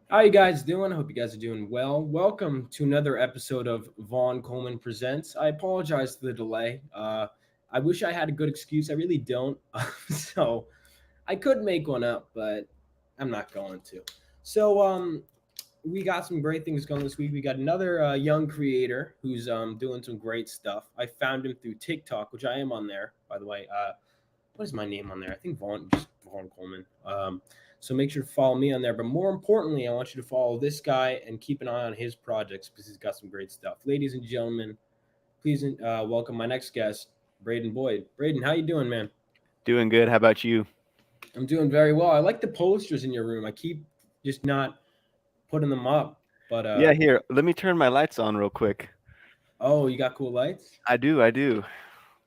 How you guys doing? I hope you guys are doing well. Welcome to another episode of Vaughn Coleman Presents. I apologize for the delay. I wish I had a good excuse. I really don't. So I could make one up, but I'm not going to. So we got some great things going this week. We got another young creator who's doing some great stuff. I found him through TikTok, which I am on there, by the way. What is my name on there? I think Vaughn Coleman. So make sure to follow me on there. But more importantly, I want you to follow this guy and keep an eye on his projects because he's got some great stuff. Ladies and gentlemen, please welcome my next guest, Breyden Boyd. Breyden, how you doing, man? Doing good. How about you? I'm doing very well. I like the posters in your room. I keep just not putting them up. But Yeah, here, let me turn my lights on real quick. oh, you got cool lights? I do.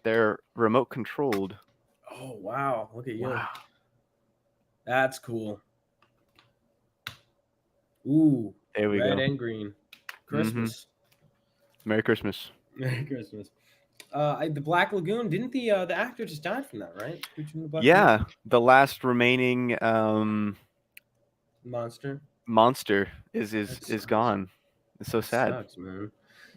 They're remote controlled. Oh wow, look at you. Wow. That's cool. Ooh, There we red go. and green. Mm-hmm. Christmas. Merry Christmas. Merry Christmas. The Black Lagoon. Didn't the actor just died from that? Right? Creature from the Black Lagoon. Yeah, the last remaining Monster. monster is is That is sucks. gone. It's so That sad. sucks, man.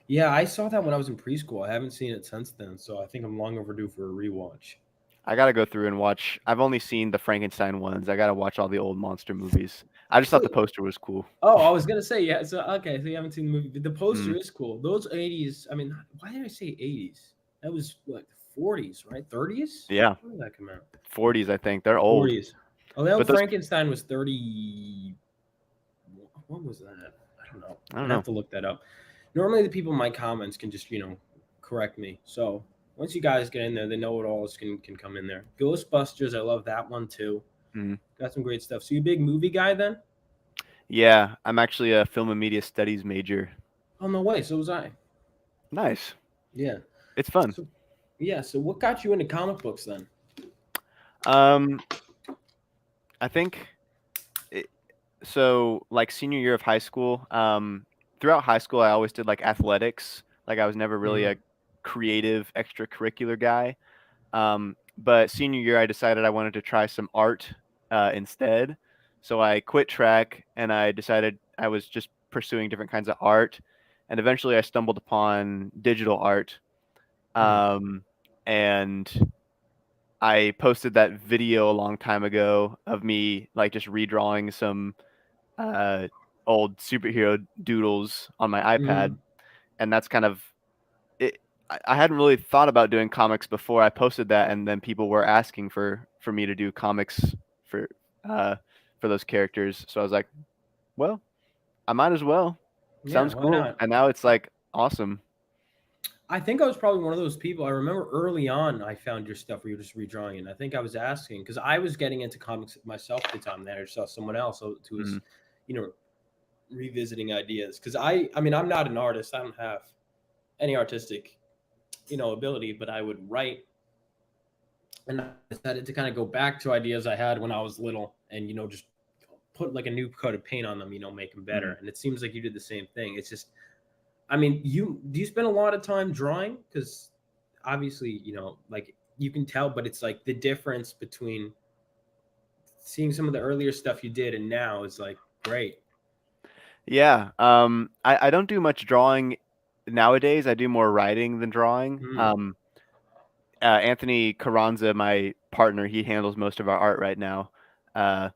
Yeah, I saw that when I was in preschool. I haven't seen it since then, so I think I'm long overdue for a rewatch. I gotta go through and watch. I've only seen the Frankenstein ones. I gotta watch all the old monster movies. I just thought the Wait. poster was cool. Oh, I was gonna say yeah. So okay, so you haven't seen the movie. The poster Mm. is cool. Those '80s. I mean, why did I say '80s? That was like the '40s, right? '30s. Yeah, When did that come out? 40s. I think they're old. '40s. Oh, that But those, Frankenstein was 30. What was that? I don't know. I don't I'd have know. to look that up. Normally, the people in my comments can just correct me. So once you guys get in there, the know-it-alls can come in there. Ghostbusters, I love that one too. Mm. Got some great stuff. So you a big movie guy then? Yeah, I'm actually a film and media studies major. Oh no way. So was I. Nice. Yeah. It's fun. So yeah. So what got you into comic books then? Um, I think it, so. Like senior year of high school. Throughout high school, I always did like athletics. Like I was never really Hmm. a creative extracurricular guy. But senior year, I decided I wanted to try some art instead. So I quit track and I decided I was just pursuing different kinds of art. And eventually, I stumbled upon digital art. Hmm. Um, and I posted that video a long time ago of me like just redrawing some uh, old superhero doodles on my Hmm. iPad, and that's kind of it. I hadn't really thought about doing comics before I posted that, and then people were asking for me to do comics for uh, for those characters. So I was like, well, I might as well. Yeah. Sounds Why cool. not? And now it's like awesome. I think I was probably one of those people. I remember early on, I found your stuff where you were just redrawing it. And I think I was asking because I was getting into comics myself at the time. Then I saw someone else who was, Mm, you know, revisiting ideas. Because I mean, I'm not an artist. I don't have any artistic, ability, but I would write. And I decided to kind of go back to ideas I had when I was little, and just put like a new coat of paint on them. Make them better. mm. And it seems like you did the same thing. It's just, I mean, you spend a lot of time drawing? Because obviously, like you can tell, but it's like the difference between seeing some of the earlier stuff you did and now is like great. Yeah. I don't do much drawing nowadays. I do more writing than drawing. Mm. Anthony Carranza, my partner, he handles most of our art right now. Uh,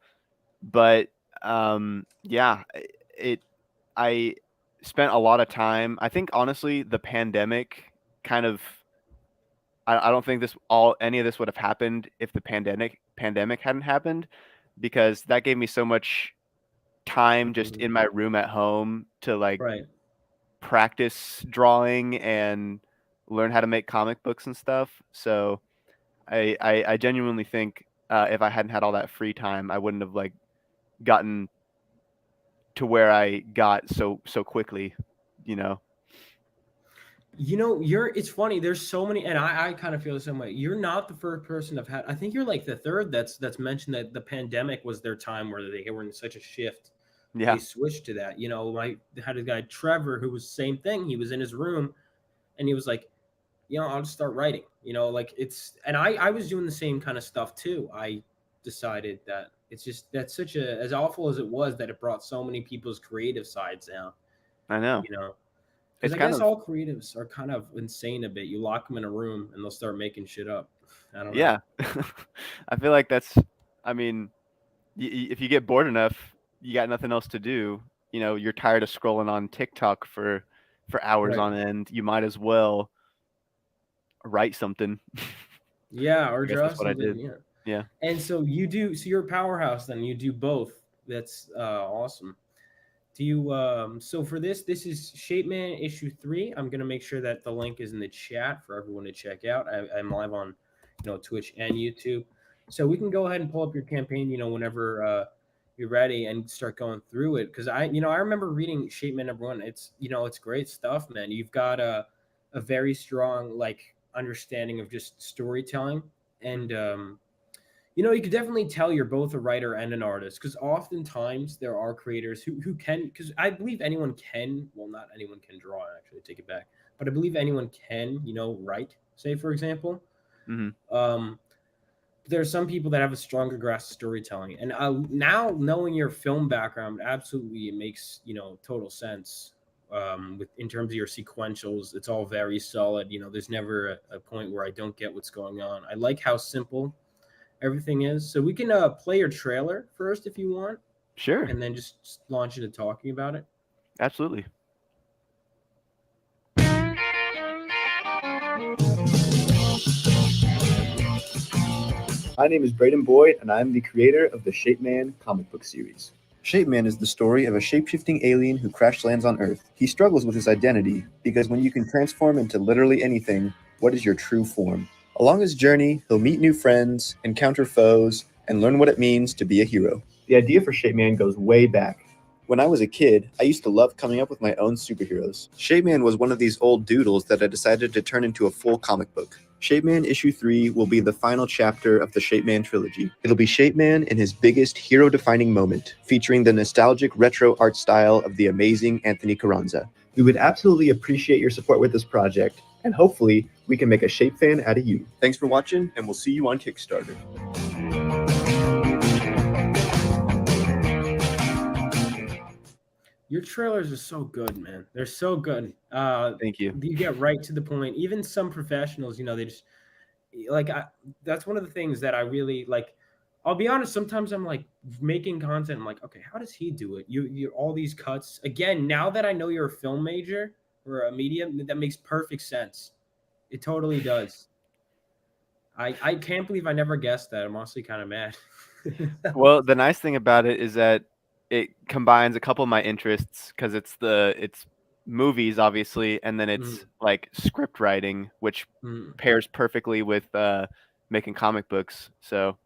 but yeah, it. I spent a lot of time. I think honestly, the pandemic kind of. I don't think this all any of this would have happened if the pandemic hadn't happened, because that gave me so much time just Mhm. in my room at home to like Right. practice drawing and learn how to make comic books and stuff. So I genuinely think if I hadn't had all that free time, I wouldn't have like gotten to where I got so quickly. You know? It's funny. There's so many, and I kind of feel the same way. You're not the first person I've had. I think you're like the third that's mentioned that the pandemic was their time where they were in such a shift. They Yeah, switched to that. I had a guy Trevor who was same thing. He was in his room and he was like, I'll just start writing. Like it's, and I was doing the same kind of stuff too. I decided that. It's just that's such a as awful as it was that it brought so many people's creative sides down. I know. You know, because It's I kind guess of all creatives are kind of insane a bit. You lock them in a room and they'll start making shit up. I don't know. yeah. I feel like that's. I mean, if you get bored enough, you got nothing else to do. You're tired of scrolling on TikTok for hours Right. on end. You might as well write something. Yeah, or I guess draw that's what I something. did. Yeah. Yeah. And so you do. So you're a powerhouse. Then you do both. That's awesome. Do you so for this is Shape Man issue 3. I'm gonna make sure that the link is in the chat for everyone to check out. I'm live on Twitch and YouTube. So we can go ahead and pull up your campaign, whenever you're ready and start going through it. Because I remember reading Shape Man #1. It's great stuff, man. You've got a very strong like understanding of just storytelling and you could definitely tell you're both a writer and an artist because oftentimes there are creators who can, because I believe anyone can, well, not anyone can draw, actually, take it back, but I believe anyone can, write, say, for example. Hmm. Um, there are some people that have a stronger grasp of storytelling. And now knowing your film background, absolutely, it makes, total sense. With in terms of your sequentials, it's all very solid. There's never a point where I don't get what's going on. I like how simple everything is. So we can play your trailer first if you want, Sure. and then just launch into talking about it. Absolutely. My name is Breyden Boyd, and I'm the creator of the Shape Man comic book series. Shape Man is the story of a shape-shifting alien who crash lands on Earth. He struggles with his identity, because when you can transform into literally anything, what is your true form? Along his journey, he'll meet new friends, encounter foes, and learn what it means to be a hero. The idea for Shape Man goes way back. When I was a kid, I used to love coming up with my own superheroes. Shape Man was one of these old doodles that I decided to turn into a full comic book. Shape Man issue 3 will be the final chapter of the Shape Man trilogy. It'll be Shape Man in his biggest hero-defining moment, featuring the nostalgic retro art style of the amazing Anthony Carranza. We would absolutely appreciate your support with this project, and hopefully we can make a Shape fan out of you. Thanks for watching, and we'll see you on Kickstarter. Your trailers are so good, man. They're so good. Thank you. You get right to the point. Even some professionals, they just like that's one of the things that I really like. I'll be honest. Sometimes I'm like making content. I'm like, okay, how does he do it? You all these cuts again. Now that I know you're a film major or a media, that makes perfect sense. It totally does. I can't believe I never guessed that. I'm honestly kind of mad. Well, the nice thing about it is that it combines a couple of my interests because it's movies obviously, and then it's Mm, like script writing, which mm. pairs perfectly with making comic books. So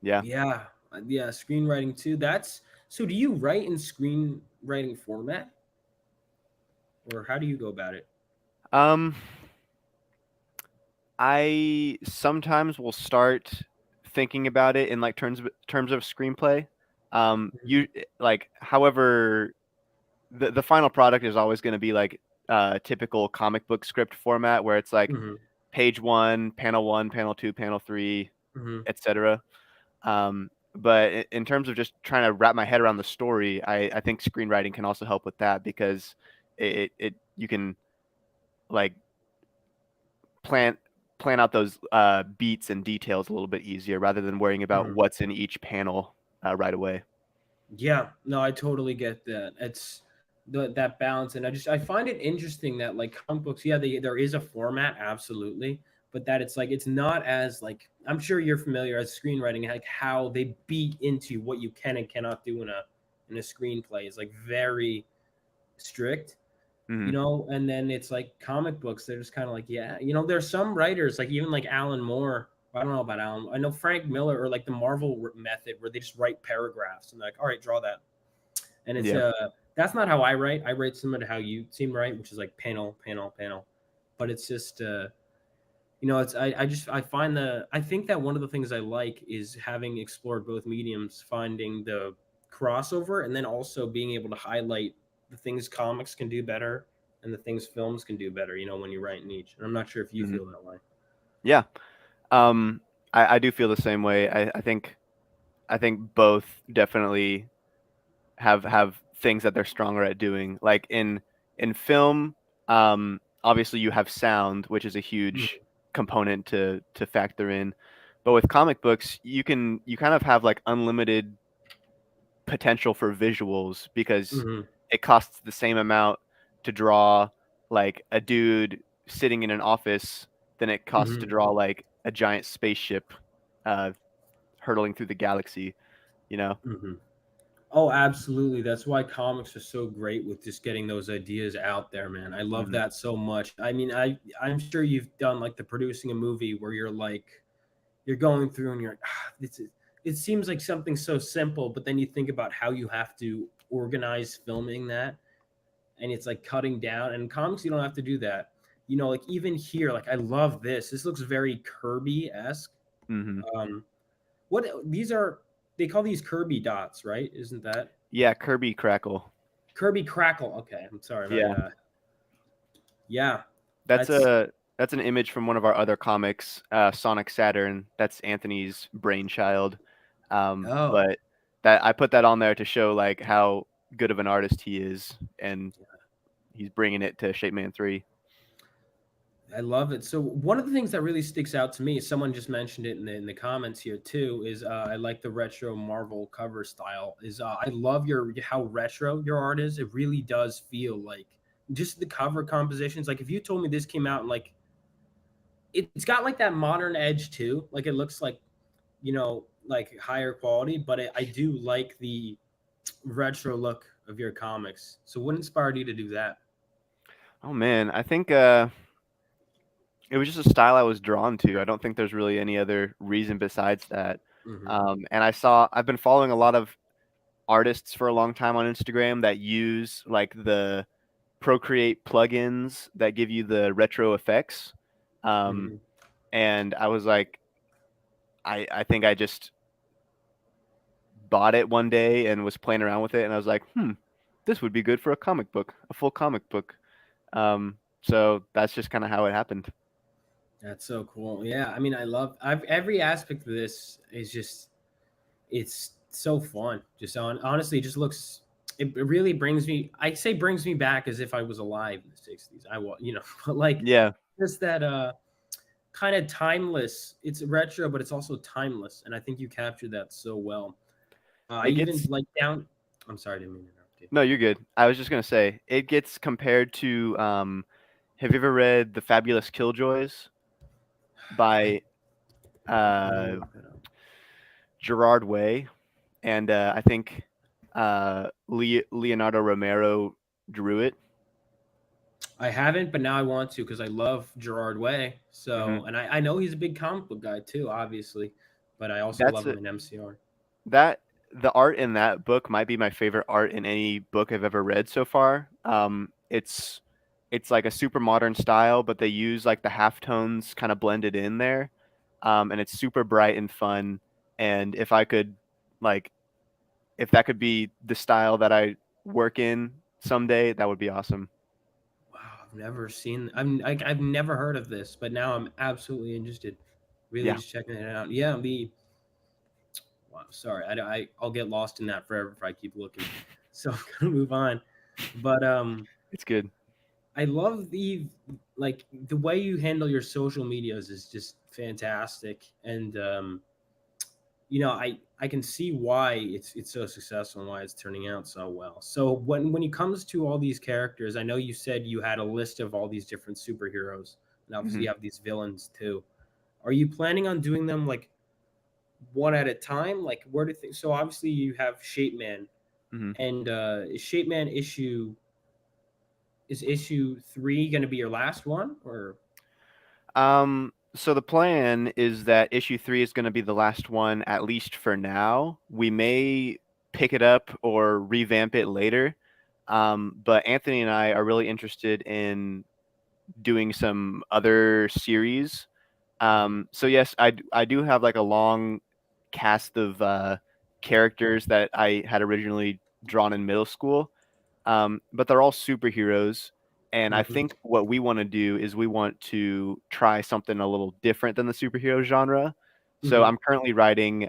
yeah. Yeah, yeah, screenwriting too. That's so. Do you write in screenwriting format, or how do you go about it? Um, I sometimes will start thinking about it in like terms of screenplay. Mhm, You like, however, the final product is always going to be like typical comic book script format where it's like mhm, page one, panel two, panel three, mhm. etc. But in terms of just trying to wrap my head around the story, I think screenwriting can also help with that because it you can like plan plan out those beats and details a little bit easier rather than worrying about Mhm. what's in each panel right away. Yeah, no, I totally get that. It's that balance, and I find it interesting that like comic books, yeah, there is a format, absolutely, but that it's like it's not as like I'm sure you're familiar as screenwriting, like how they beat into what you can and cannot do in a screenplay is like very strict. Hmm. And then it's like comic books, they're just kind of like, yeah, there's some writers, like even like Alan Moore. I don't know about Alan. I know Frank Miller or like the Marvel method where they just write paragraphs and like, all right, draw that. And it's Yeah. that's not how I write. I write similar to how you seem to write, which is like panel, panel, panel. But it's just it's I find I think that one of the things I like is having explored both mediums, finding the crossover and then also being able to highlight the things comics can do better and the things films can do better, when you write in each. And I'm not sure if you Hmm. feel that way. Yeah. Um, I do feel the same way. I think I think both definitely have things that they're stronger at doing. Like in film, obviously you have sound, which is a huge component to factor in. But with comic books, you kind of have like unlimited potential for visuals because Mm-hmm. it costs the same amount to draw like a dude sitting in an office than it costs to Mm-hmm. draw like a giant spaceship uh, hurtling through the galaxy. You know? Mm-hmm. Oh, absolutely. That's why comics are so great with just getting those ideas out there, man. I love Hmm. that so much. I mean, I'm sure you've done like the producing a movie where you're going through and you're like, it seems like something so simple, but then you think about how you have to organize filming that, and it's like cutting down. And in comics, you don't have to do that. Like even here, like I love this. This looks very Kirby esque. Hmm. Um, what these are? They call these Kirby dots, right? Isn't that Yeah, Kirby Crackle. Kirby Crackle? Okay, I'm sorry. Yeah, Yeah, that's that's a that's an image from one of our other comics, Sonic Saturn. That's Anthony's brainchild. oh, But that I put that on there to show like how good of an artist he is, and he's bringing it to Shape Man 3. I love it. So one of the things that really sticks out to me, someone just mentioned it in the comments here too, is I like the retro Marvel cover style. Is I love your how retro your art is. It really does feel like just the cover compositions. Like if you told me this came out and like it's got like that modern edge too. Like it looks like like higher quality, but I do like the retro look of your comics. So what inspired you to do that? Oh man, I think it was just a style I was drawn to. I don't think there's really any other reason besides that. Hmm. And I've been following a lot of artists for a long time on Instagram that use like the Procreate plugins that give you the retro effects. Um, Hmm. and I was like, I think I just bought it one day and was playing around with it, and I was like, this would be good for a comic book, a full comic book. So that's just kind of how it happened. That's so cool. Yeah, I mean, every aspect of this is just it's so fun. Just honestly, it just looks. It really brings me. I say brings me back as if I was alive in the '60s. I was, but like Yeah, just that kind of timeless. It's retro, but it's also timeless, and I think you captured that so well. I it even gets. like down. I'm sorry, I didn't mean to interrupt you. No, you're good. I was just gonna say it gets compared to. Have you ever read The Fabulous Killjoys I by I'm gonna uh, look that up. Gerard Way? And I think Leonardo Romero drew it. I haven't, but now I want to because I love Gerard Way. Hmm. So, and I know he's a big comic book guy too, obviously, but I also That's love a, him in MCR. that the art in that book might be my favorite art in any book I've ever read so far. It's like a super modern style, but they use like the halftones kind of blended in there, and it's super bright and fun. And if I could, like, if that could be the style that I work in someday, that would be awesome. Wow, I've never seen. I've never heard of this, but now I'm absolutely interested. Really, Yeah, just checking it out. Yeah, wow. Sorry, I'll get lost in that forever if I keep looking. So I'm gonna move on. But it's good. I love the way you handle your social medias is just fantastic, and I can see why it's so successful and why it's turning out so well. So when it comes to all these characters, I know you said you had a list of all these different superheroes, and obviously Hmm. you have these villains too. Are you planning on doing them like one at a time? Like where do things? So obviously you have Shape Man, Hmm. and is Shape Man issue 3 going to be your last one, or? So the plan is that issue 3 is going to be the last one, at least for now. We may pick it up or revamp it later. But Anthony and I are really interested in doing some other series. Mhm. So yes, I do have like a long cast of characters that I had originally drawn in middle school, but they're all superheroes. And I Mhm. think what we want to do is we want to try something a little different than the superhero genre. So Mhm. I'm currently writing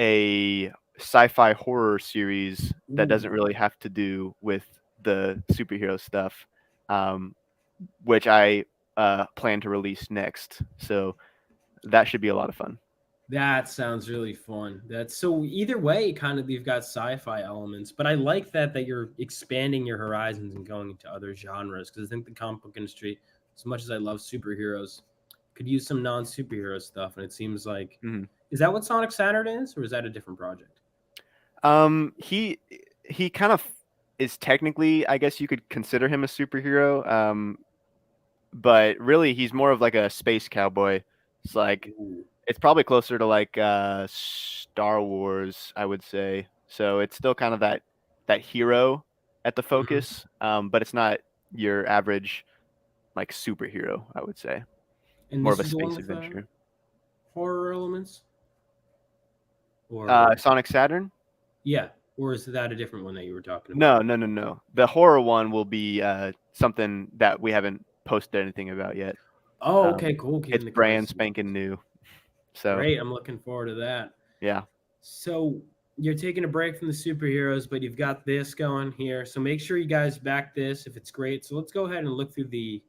a sci-fi horror series that Ooh, doesn't really have to do with the superhero stuff, um, which I plan to release next. So that should be a lot of fun. that sounds really fun. That's so either way, kind of you've got sci-fi elements, but I like that you're expanding your horizons and going into other genres because I think the comic book industry, as much as I love superheroes, could use some non-superhero stuff. And it seems like, Mhm. is that what Sonic Saturn is, or is that a different project? He kind of is technically, I guess you could consider him a superhero. But really he's more of like a space cowboy. It's like Ooh. it's probably closer to like Star Wars, I would say. So it's still kind of that hero at the Mhm. focus, but it's not your average like superhero, I would say. And More of this a is the one space with adventure. horror elements, or Sonic Saturn? yeah, or is that a different one that you were talking about? No, no, no, no. The horror one will be something that we haven't posted anything about yet. Oh, Um, okay, cool. Keeping it's the brand cards. spanking new. So Great. I'm looking forward to that. yeah. So you're taking a break from the superheroes, but you've got this going here. So make sure you guys back this if it's great. So let's go ahead and look through the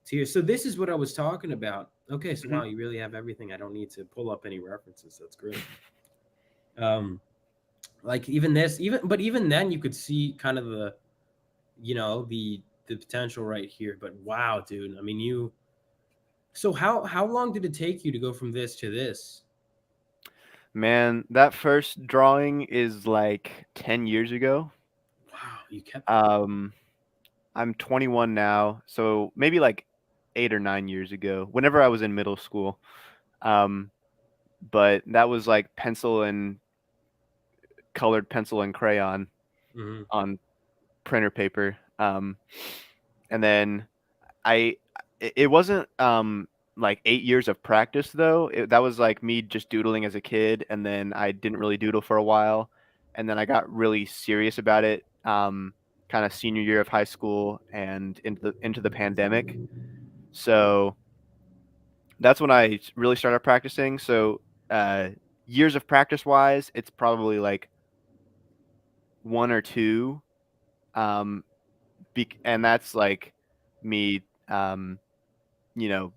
tiers. So this is what I was talking about. Okay, so Mhm. wow, you really have everything. I don't need to pull up any references. That's great. Um, like even this, even then you could see kind of the potential right here. But wow, dude. I mean, you. So how long did it take you to go from this to this? Man, that first drawing is like 10 years ago. Wow, you kept that long. Um, I'm 21 now, so maybe like 8 or 9 years ago, whenever I was in middle school. Um, but that was like pencil and colored pencil and crayon Hmm. on printer paper. And then I it wasn't like 8 years of practice though. That was like me just doodling as a kid, and then I didn't really doodle for a while, and then I got really serious about it. Kind of senior year of high school and into the pandemic. So that's when I really started practicing. So uh, years of practice wise, it's probably like one or two, um, and that's like me.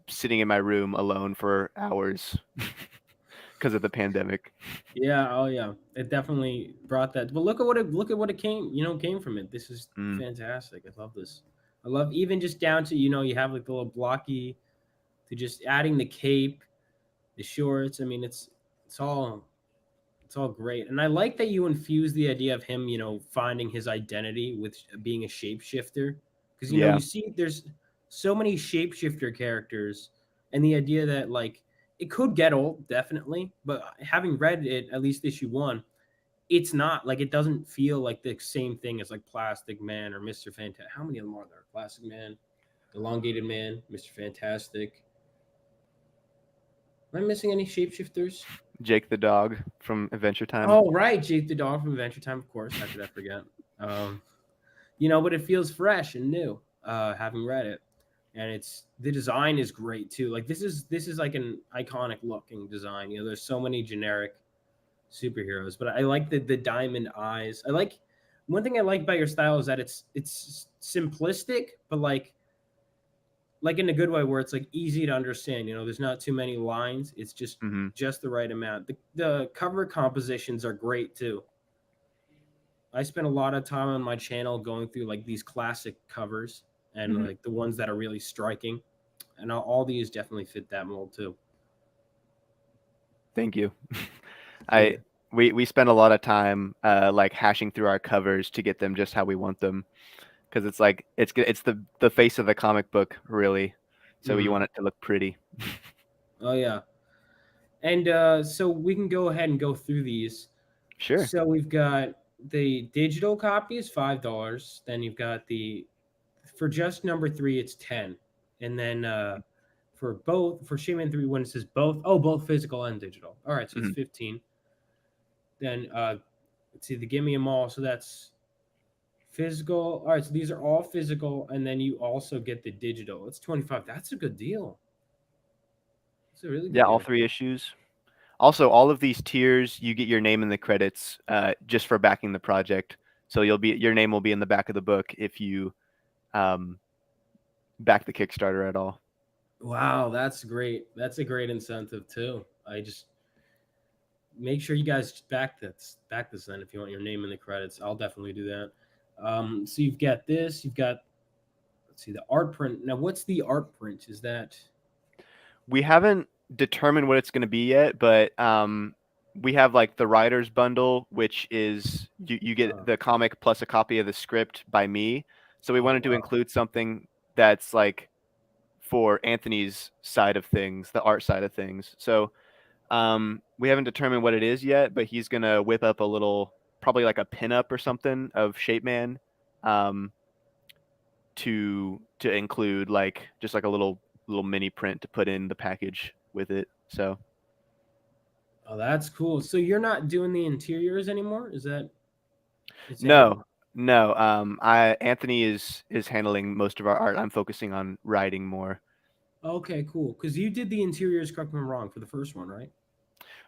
Sitting in my room alone for hours because of the pandemic. Yeah, oh yeah. It definitely brought that. But look at what it came from it. This is Mm, fantastic. I love this. I love even just down to, you have like the little blocky to just adding the cape, the shorts. I mean, it's all it's all great. And I like that you infuse the idea of him, finding his identity with being a shapeshifter. Because yeah. you see there's so many shapeshifter characters, and the idea that like it could get old, definitely, but having read it, at least issue one, it's not like it doesn't feel like the same thing as like Plastic Man or Mr. Fantastic. How many of them are there? Plastic Man, Elongated Man, Mr. Fantastic. Am I missing any shapeshifters? Jake the dog from Adventure Time. Oh, right, Jake the Dog from Adventure Time, of course. How could I forget? Um, but it feels fresh and new, having read it. And it's the design is great too. Like this is like an iconic looking design. There's so many generic superheroes, but I like the diamond eyes. I like one thing I like about your style is that it's simplistic, but like in a good way where it's like easy to understand. There's not too many lines. It's just Hmm. just the right amount. The cover compositions are great too. I spent a lot of time on my channel going through like these classic covers and Hmm. like the ones that are really striking, and all these definitely fit that mold too. Thank you. Yeah. I we spend a lot of time like hashing through our covers to get them just how we want them because it's like it's the face of the comic book really, so you Hmm. want it to look pretty. Oh yeah. And so we can go ahead and go through these. Sure. So we've got the digital copy is $5. Then you've got the for just number three, it's 10. And then for Shaman 3, when it says both, oh, both physical and digital. All right, so it's Hmm. 15. Then let's see, the Give Me Them All. So that's physical. All right, so these are all physical, and then you also get the digital. It's 25. That's a good deal. It's a really Yeah, good all deal. 3 issues. Also, all of these tiers, you get your name in the credits just for backing the project. So your name will be in the back of the book if you um, back the Kickstarter at all. Wow, that's great. That's a great incentive too. I just make sure you guys back this then if you want your name in the credits. I'll definitely do that. So you've got this. You've got, let's see, the art print. Now, what's the art print? Is that We haven't determined what it's going to be yet, but we have like the writer's bundle, which is you get uh, the comic plus a copy of the script by me. So we oh wanted to wow. include something that's like for Anthony's side of things, the art side of things. So we haven't determined what it is yet, but he's gonna whip up a little, probably like a pinup or something of Shape Man, um, to include like just like a little mini print to put in the package with it. So Oh, that's cool. So you're not doing the interiors anymore? Is it him? no, no, I Anthony is handling most of our art. I'm focusing on writing more. Okay, cool. Because you did the interiors, correct me if I'm wrong, for the first one, right?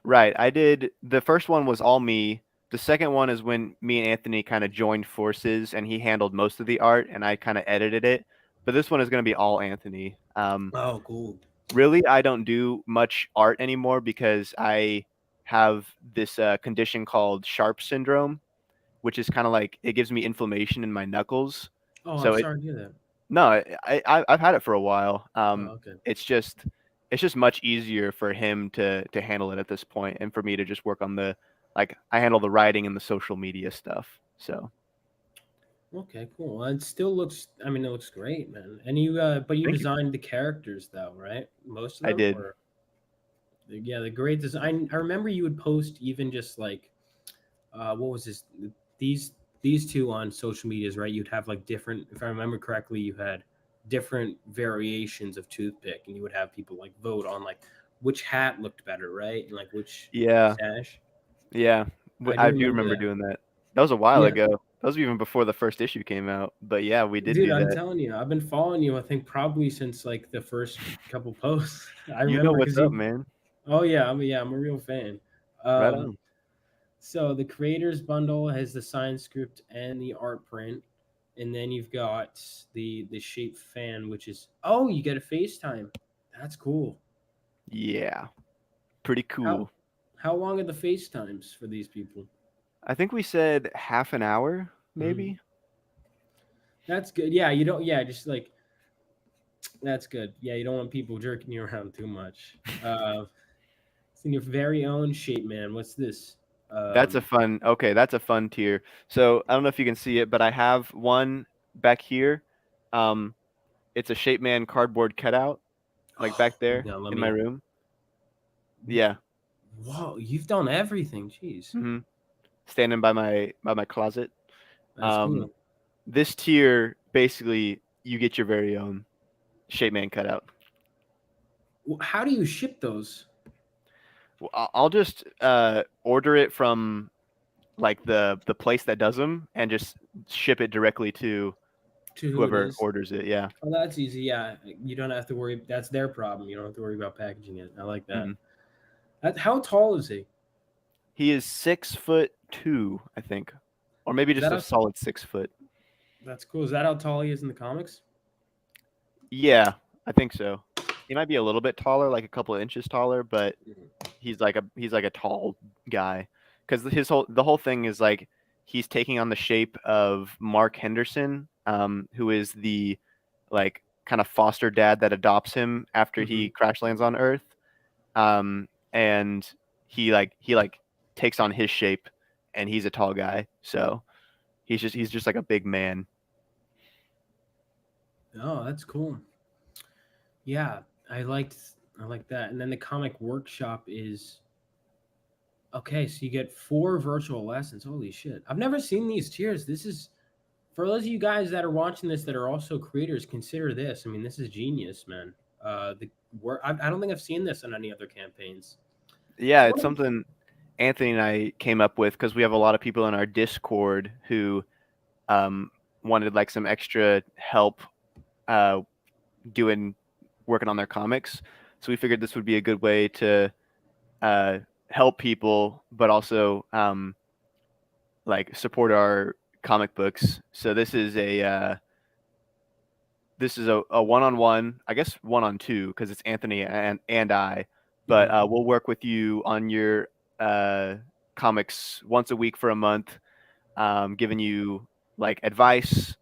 Right. I did the first one was all me. The second one is when me and Anthony kind of joined forces and he handled most of the art and I kind of edited it. But this one is going to be all Anthony. Oh, cool. Really, I don't do much art anymore because I have this condition called Sharp syndrome, which is kind of like it gives me inflammation in my knuckles. Oh, I'm So it sorry to hear that. no, I've had it for a while. Oh, okay. It's just much easier for him to handle it at this point, and for me to just work on the like I handle the writing and the social media stuff. So Okay, cool. Well, it still looks. I mean, it looks great, man. And but you thank you. designed the characters though, right? Most of I them, did. or yeah, the great design. I remember you would post even just like, what was this? These these two on social medias, right? You'd have like different. If I remember correctly, you had different variations of toothpick, and you would have people like vote on like which hat looked better, right? And like which Yeah, stash. yeah. I do I do remember remember that. doing that. That was a while Yeah, ago. That was even before the first issue came out. But yeah, we did dude, do I'm that. telling you, I've been following you. I think probably since like the first couple posts. I You know remember what's because up, you. man. Oh yeah, I'm a real fan. Right Um, on. so the creators bundle has the sign script and the art print, and then you've got the shape fan, which is oh, you get a FaceTime. That's cool. Yeah, pretty How cool. how long are the FaceTimes for these people? I think we said half an hour, Mhm. maybe. That's good. Yeah, you don't. Yeah, just like that's good. Yeah, you don't want people jerking you around too much. It's in your very own shape, man. What's this? That's a Um, fun. Okay, that's a fun tier. So I don't know if you can see it, but I have one back here. Um, it's a Shape Man cardboard cutout, like back there now let in my me. room. Yeah. Whoa, you've done everything. Jeez, hmm Standing by my closet. that's Um, cool. this tier basically you get your very own Shape Man cutout. How do you ship those? Well, I'll just order it from like the place that does them and just ship it directly to To who it whoever is? orders it. Yeah. Oh, that's easy. Yeah, you don't have to worry. That's their problem. You don't have to worry about packaging it. I like that. Mhm. How tall is he? He is 6'2", I think, or maybe Is that just a how? solid 6 foot. That's cool. Is that how tall he is in the comics? Yeah, I think so. He might be a little bit taller, like a couple of inches taller, but Mhm. he's like a tall guy because the whole thing is like he's taking on the shape of Mark Henderson, who is the like kind of foster dad that adopts him after he Mhm. crash lands on Earth, and he takes on his shape, and he's a tall guy, so he's just like a big man. Oh, that's cool. Yeah, I like that. And then the comic workshop is okay. So you get 4 virtual lessons. Holy shit! I've never seen these tiers. This is for those of you guys that are watching this that are also creators. Consider this. I mean, this is genius, man. The work. I don't think I've seen this on any other campaigns. Yeah, So it's what? something Anthony and I came up with because we have a lot of people in our Discord who um, wanted like some extra help uh, doing working on their comics. So we figured this would be a good way to help people, but also like support our comic books. So this is a one-on-one, I guess one-on-two because it's Anthony and I, but Mhm. we'll work with you on your uh, comics once a week for a month, giving you like advice,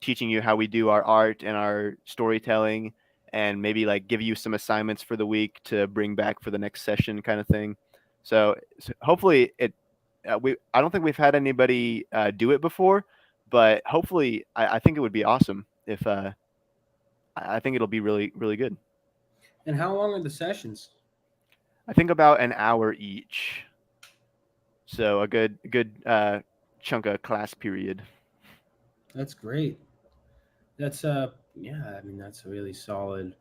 teaching you how we do our art and our storytelling, and maybe like give you some assignments for the week to bring back for the next session, kind of thing. So hopefully it. I don't think we've had anybody do it before, but hopefully I think it would be awesome if I think it'll be really good. And how long are the sessions? I think about an hour each, so a good chunk of class period. That's great. That's yeah, I mean that's a really solid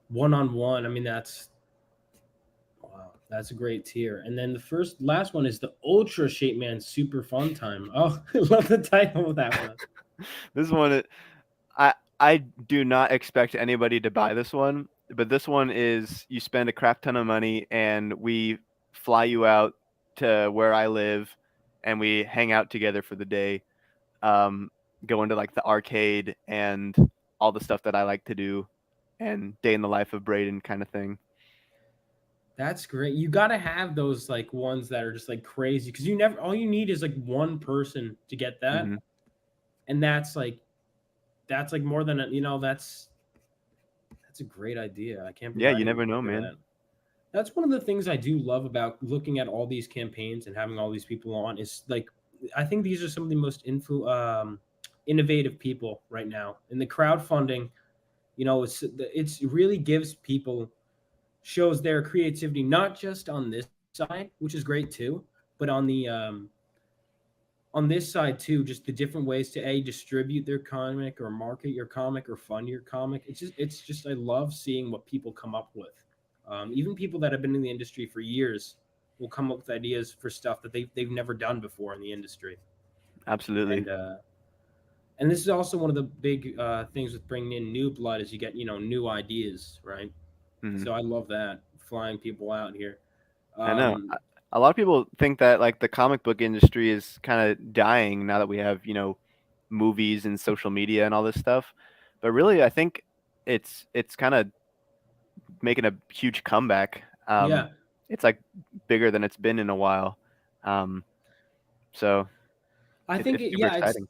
one-on-one. I mean that's wow, that's a great tier. And then the last one is the Ultra Shape Man Super Fun Time. Oh, I love the title of that one. This one, I do not expect anybody to buy this one, but this one is you spend a crap ton of money and we fly you out to where I live and we hang out together for the day. Um, go into like the arcade and all the stuff that I like to do and day in the life of Brayden kind of thing. That's great. You got to have those like ones that are just like crazy because you never all you need is like one person to get that, Hmm. and that's like more than that's a great idea. I can't believe Yeah, I you didn't never even know, think of man. that. That's one of the things I do love about looking at all these campaigns and having all these people on is like I think these are some of the most innovative people right now in the crowdfunding. It's really gives people shows their creativity not just on this side, which is great too, but on this side too, just the different ways to distribute their comic or market your comic or fund your comic. It's just I love seeing what people come up with. Even people that have been in the industry for years will come up with ideas for stuff that they've never done before in the industry. Absolutely. And uh and this is also one of the big things with bringing in new blood is you get new ideas, right? Hmm. So I love that, flying people out here. I know. um A lot of people think that like the comic book industry is kind of dying now that we have, movies and social media and all this stuff. But really, I think it's kind of making a huge comeback. yeah, It's like bigger than it's been in a while. Um, so I think it's super yeah, it's exciting.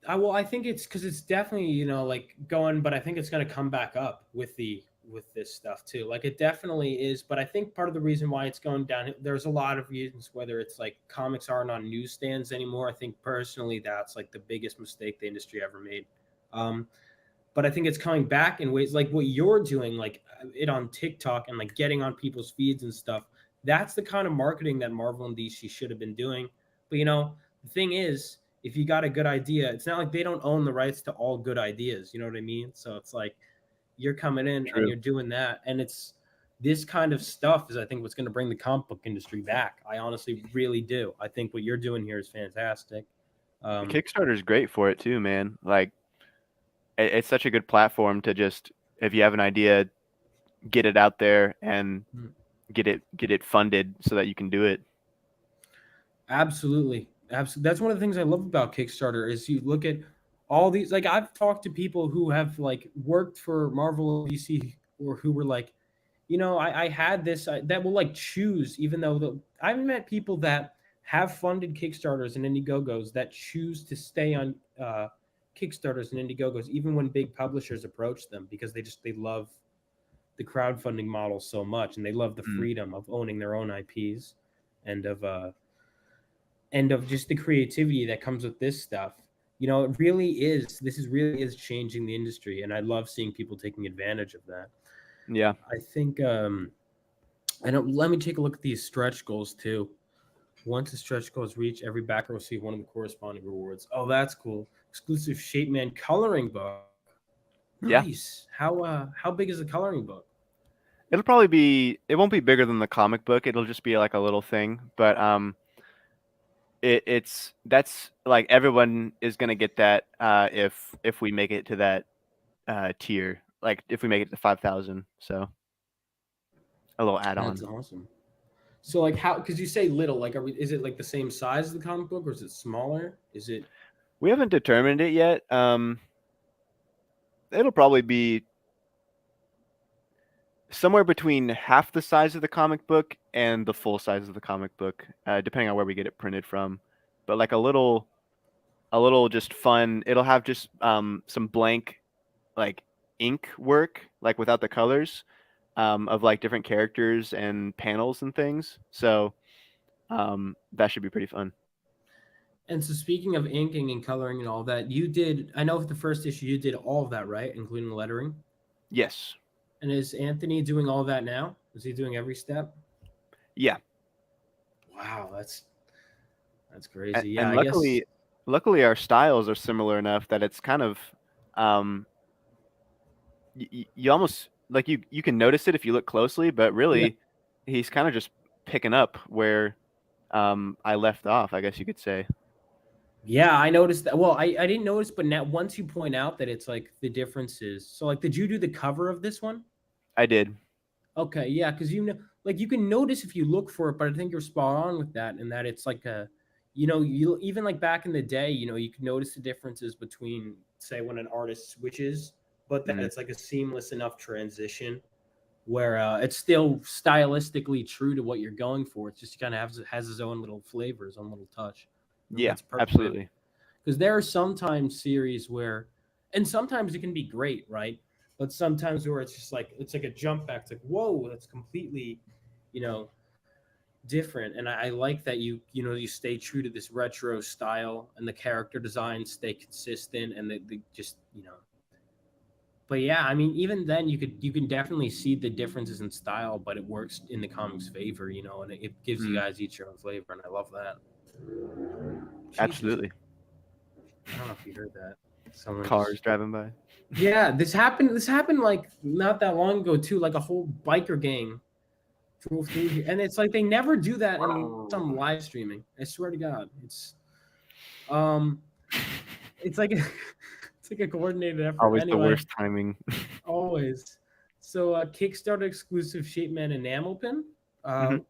I think it's because it's definitely like going, but I think it's going to come back up with this stuff too. Like it definitely is, but I think part of the reason why it's going down, there's a lot of reasons. Whether it's like comics aren't on newsstands anymore, I think personally that's like the biggest mistake the industry ever made. Um, but I think it's coming back in ways like what you're doing, like it on TikTok and like getting on people's feeds and stuff. That's the kind of marketing that Marvel and DC should have been doing. But the thing is, if you got a good idea, it's not like they don't own the rights to all good ideas. You know what I mean? So it's like you're coming in and True. you're doing that, and it's this kind of stuff is I think what's going to bring the comic book industry back. I honestly really do. I think what you're doing here is fantastic. Um, Kickstarter is great for it too, man. Like it's such a good platform to just if you have an idea, get it out there and get it funded so that you can do it. Absolutely. Absolutely. That's one of the things I love about Kickstarter is you look at all these like I've talked to people who have like worked for Marvel and DC or who were like, I had this that will like choose even though I've met people that have funded Kickstarters and Indiegogos that choose to stay on Kickstarters and Indiegogos even when big publishers approach them because they love the crowdfunding model so much and they love the Mm. freedom of owning their own IPs and of just the creativity that comes with this stuff. It really is. This is really is changing the industry, and I love seeing people taking advantage of that. Yeah. I think. I don't. Let me take a look at these stretch goals too. Once the stretch goals reach, every backer will receive one of the corresponding rewards. Oh, that's cool. Exclusive Shape Man coloring book. Yeah. Nice. How big is the coloring book? It won't be bigger than the comic book. It'll just be like a little thing, but it's that's like everyone is gonna get that if we make it to that tier, like if we make it to 5,000. So a little add That's on. awesome. So like how? Because you say little, like is it like the same size as the comic book, or is it smaller? Is it? We haven't determined it yet. It'll probably be somewhere between half the size of the comic book and the full size of the comic book, depending on where we get it printed from. But like a little just fun. It'll have just some blank like ink work, like without the colors, of like different characters and panels and things. So that should be pretty fun. And so speaking of inking and coloring and all that, you did. I know for the first issue you did all of that, right, including the lettering. Yes. And is Anthony doing all that now? Is he doing every step? Yeah. Wow, that's crazy. Yeah, And I guess. luckily our styles are similar enough that it's kind of um you almost like you can notice it if you look closely, but Yeah. really he's kind of just picking up where I left off, I guess you could say. Yeah, I noticed that. Well, I didn't notice, but now once you point out that it's like the differences. So like, did you do the cover of this one? I did. Okay, yeah, because you know, like you can notice if you look for it, but I think you're spot on with that, and that it's like a, you even like back in the day, you can notice the differences between, say, when an artist switches, but that Mhm. it's like a seamless enough transition where it's still stylistically true to what you're going for. It's just kind of has his own little flavor, his own little touch. I think Yeah, that's perfect absolutely. because there are sometimes series where, and sometimes it can be great, right? But sometimes where it's like a jump back. It's like whoa, that's completely, you know, different. And I like that you stay true to this retro style and the character designs stay consistent and they just But yeah, I mean, even then, you can definitely see the differences in style, but it works in the comics' favor, and it gives you Mhm. guys each your own flavor, and I love that. Jesus, Absolutely. I don't know if you heard that. Someone Cars just driving by. yeah, this happened. This happened like not that long ago too. Like a whole biker gang drove through here, and it's like they never do that in some live streaming. I swear to God, um, it's like it's like a coordinated effort. Always the Anyway, worst timing. always. So Kickstarter exclusive Shapeman enamel pin. Uh, Mhm.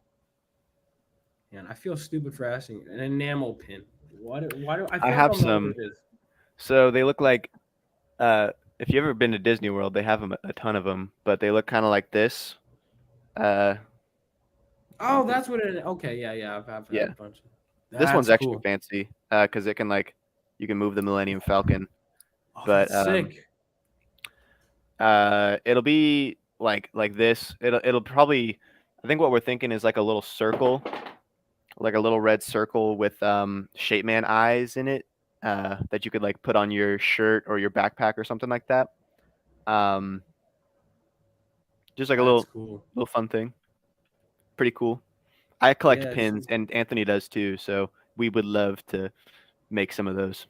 Man, I feel stupid for asking an enamel pin. Why do I I feel like have I'll know what some. it is? So they look like uh if you've ever been to Disney World, they have them a ton of them, but they look kind of like this. Uh Oh, that's what it is. Okay, yeah, yeah. I've had a yeah. bunch. This one's That's extra cool. fancy cuz it can like you can move the Millennium Falcon, Oh, but that's sick. it'll be like this. It'll probably I think what we're thinking is like a little circle, like a little red circle with Shape Man eyes in it, that you could like put on your shirt or your backpack or something like that. Um, just like a That's cool. little fun thing. Pretty cool. I collect Yeah, pins, and Anthony does too. So we would love to make some of those.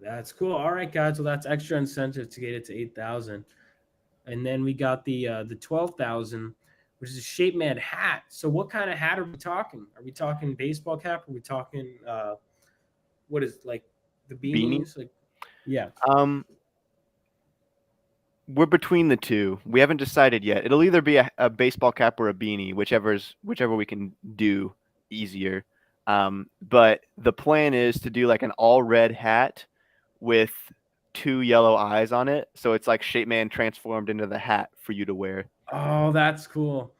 that's cool. All right, guys. Well, that's extra incentive to get it to 8,000, and then we got the 12,000, which is a Shape Man hat. So, what kind of hat are we talking? Are we talking baseball cap? Are we talking what is like the Beanie. beanies? Like, yeah. Um, we're between the two. We haven't decided yet. It'll either be a baseball cap or a beanie, whichever we can do easier. But the plan is to do like an all red hat with two yellow eyes on it, so it's like Shape Man transformed into the hat for you to wear. Oh, that's cool.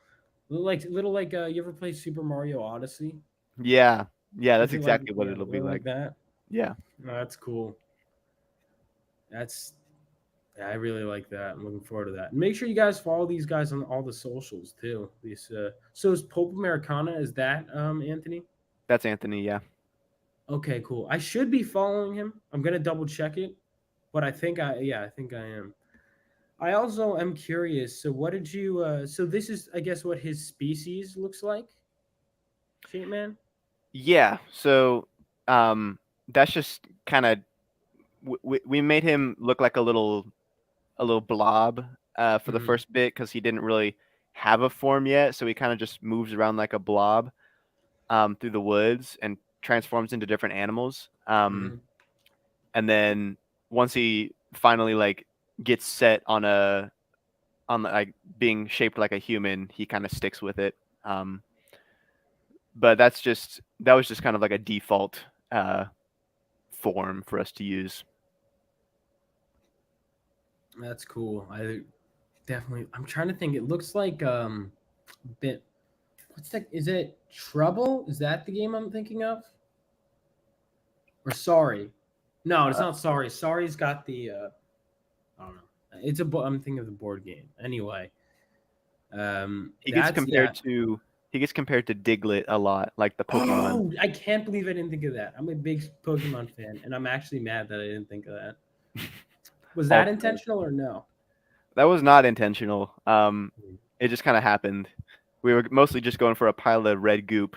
Little like you ever play Super Mario Odyssey? Yeah, yeah, Is that's it like exactly what yeah, it'll be little like. like that? Yeah, No, that's cool. That's Yeah, I really like that. I'm looking forward to that. And make sure you guys follow these guys on all the socials too. These so is Pope Americana, is that Anthony? that's Anthony. Yeah, Okay, cool. I should be following him. I'm gonna double check it, but I think I am. I also am curious. So what did you so this is I guess what his species looks like, Shape Man? yeah. So, that's just kind of we made him look like a little blob for the Mm-hmm. first bit because he didn't really have a form yet. So he kind of just moves around like a blob through the woods and transforms into different animals. Mm-hmm. And then once he finally like gets set on like being shaped like a human, he kind of sticks with it. Um, but that was just kind of like a default form for us to use. That's cool. I'm trying to think. It looks like bit. What's that? Is it Trouble? Is that the game I'm thinking of? Or Sorry? No, it's Uh, not Sorry. Sorry's got the. I don't know. It's a. I'm thinking of the board game. Anyway, he gets that's yeah. compared to Diglett a lot, like the Pokemon. Oh, I can't believe I didn't think of that. I'm a big Pokemon fan, and I'm actually mad that I didn't think of that. Was All that intentional or no? That was not intentional. It just kind of happened. We were mostly just going for a pile of red goop.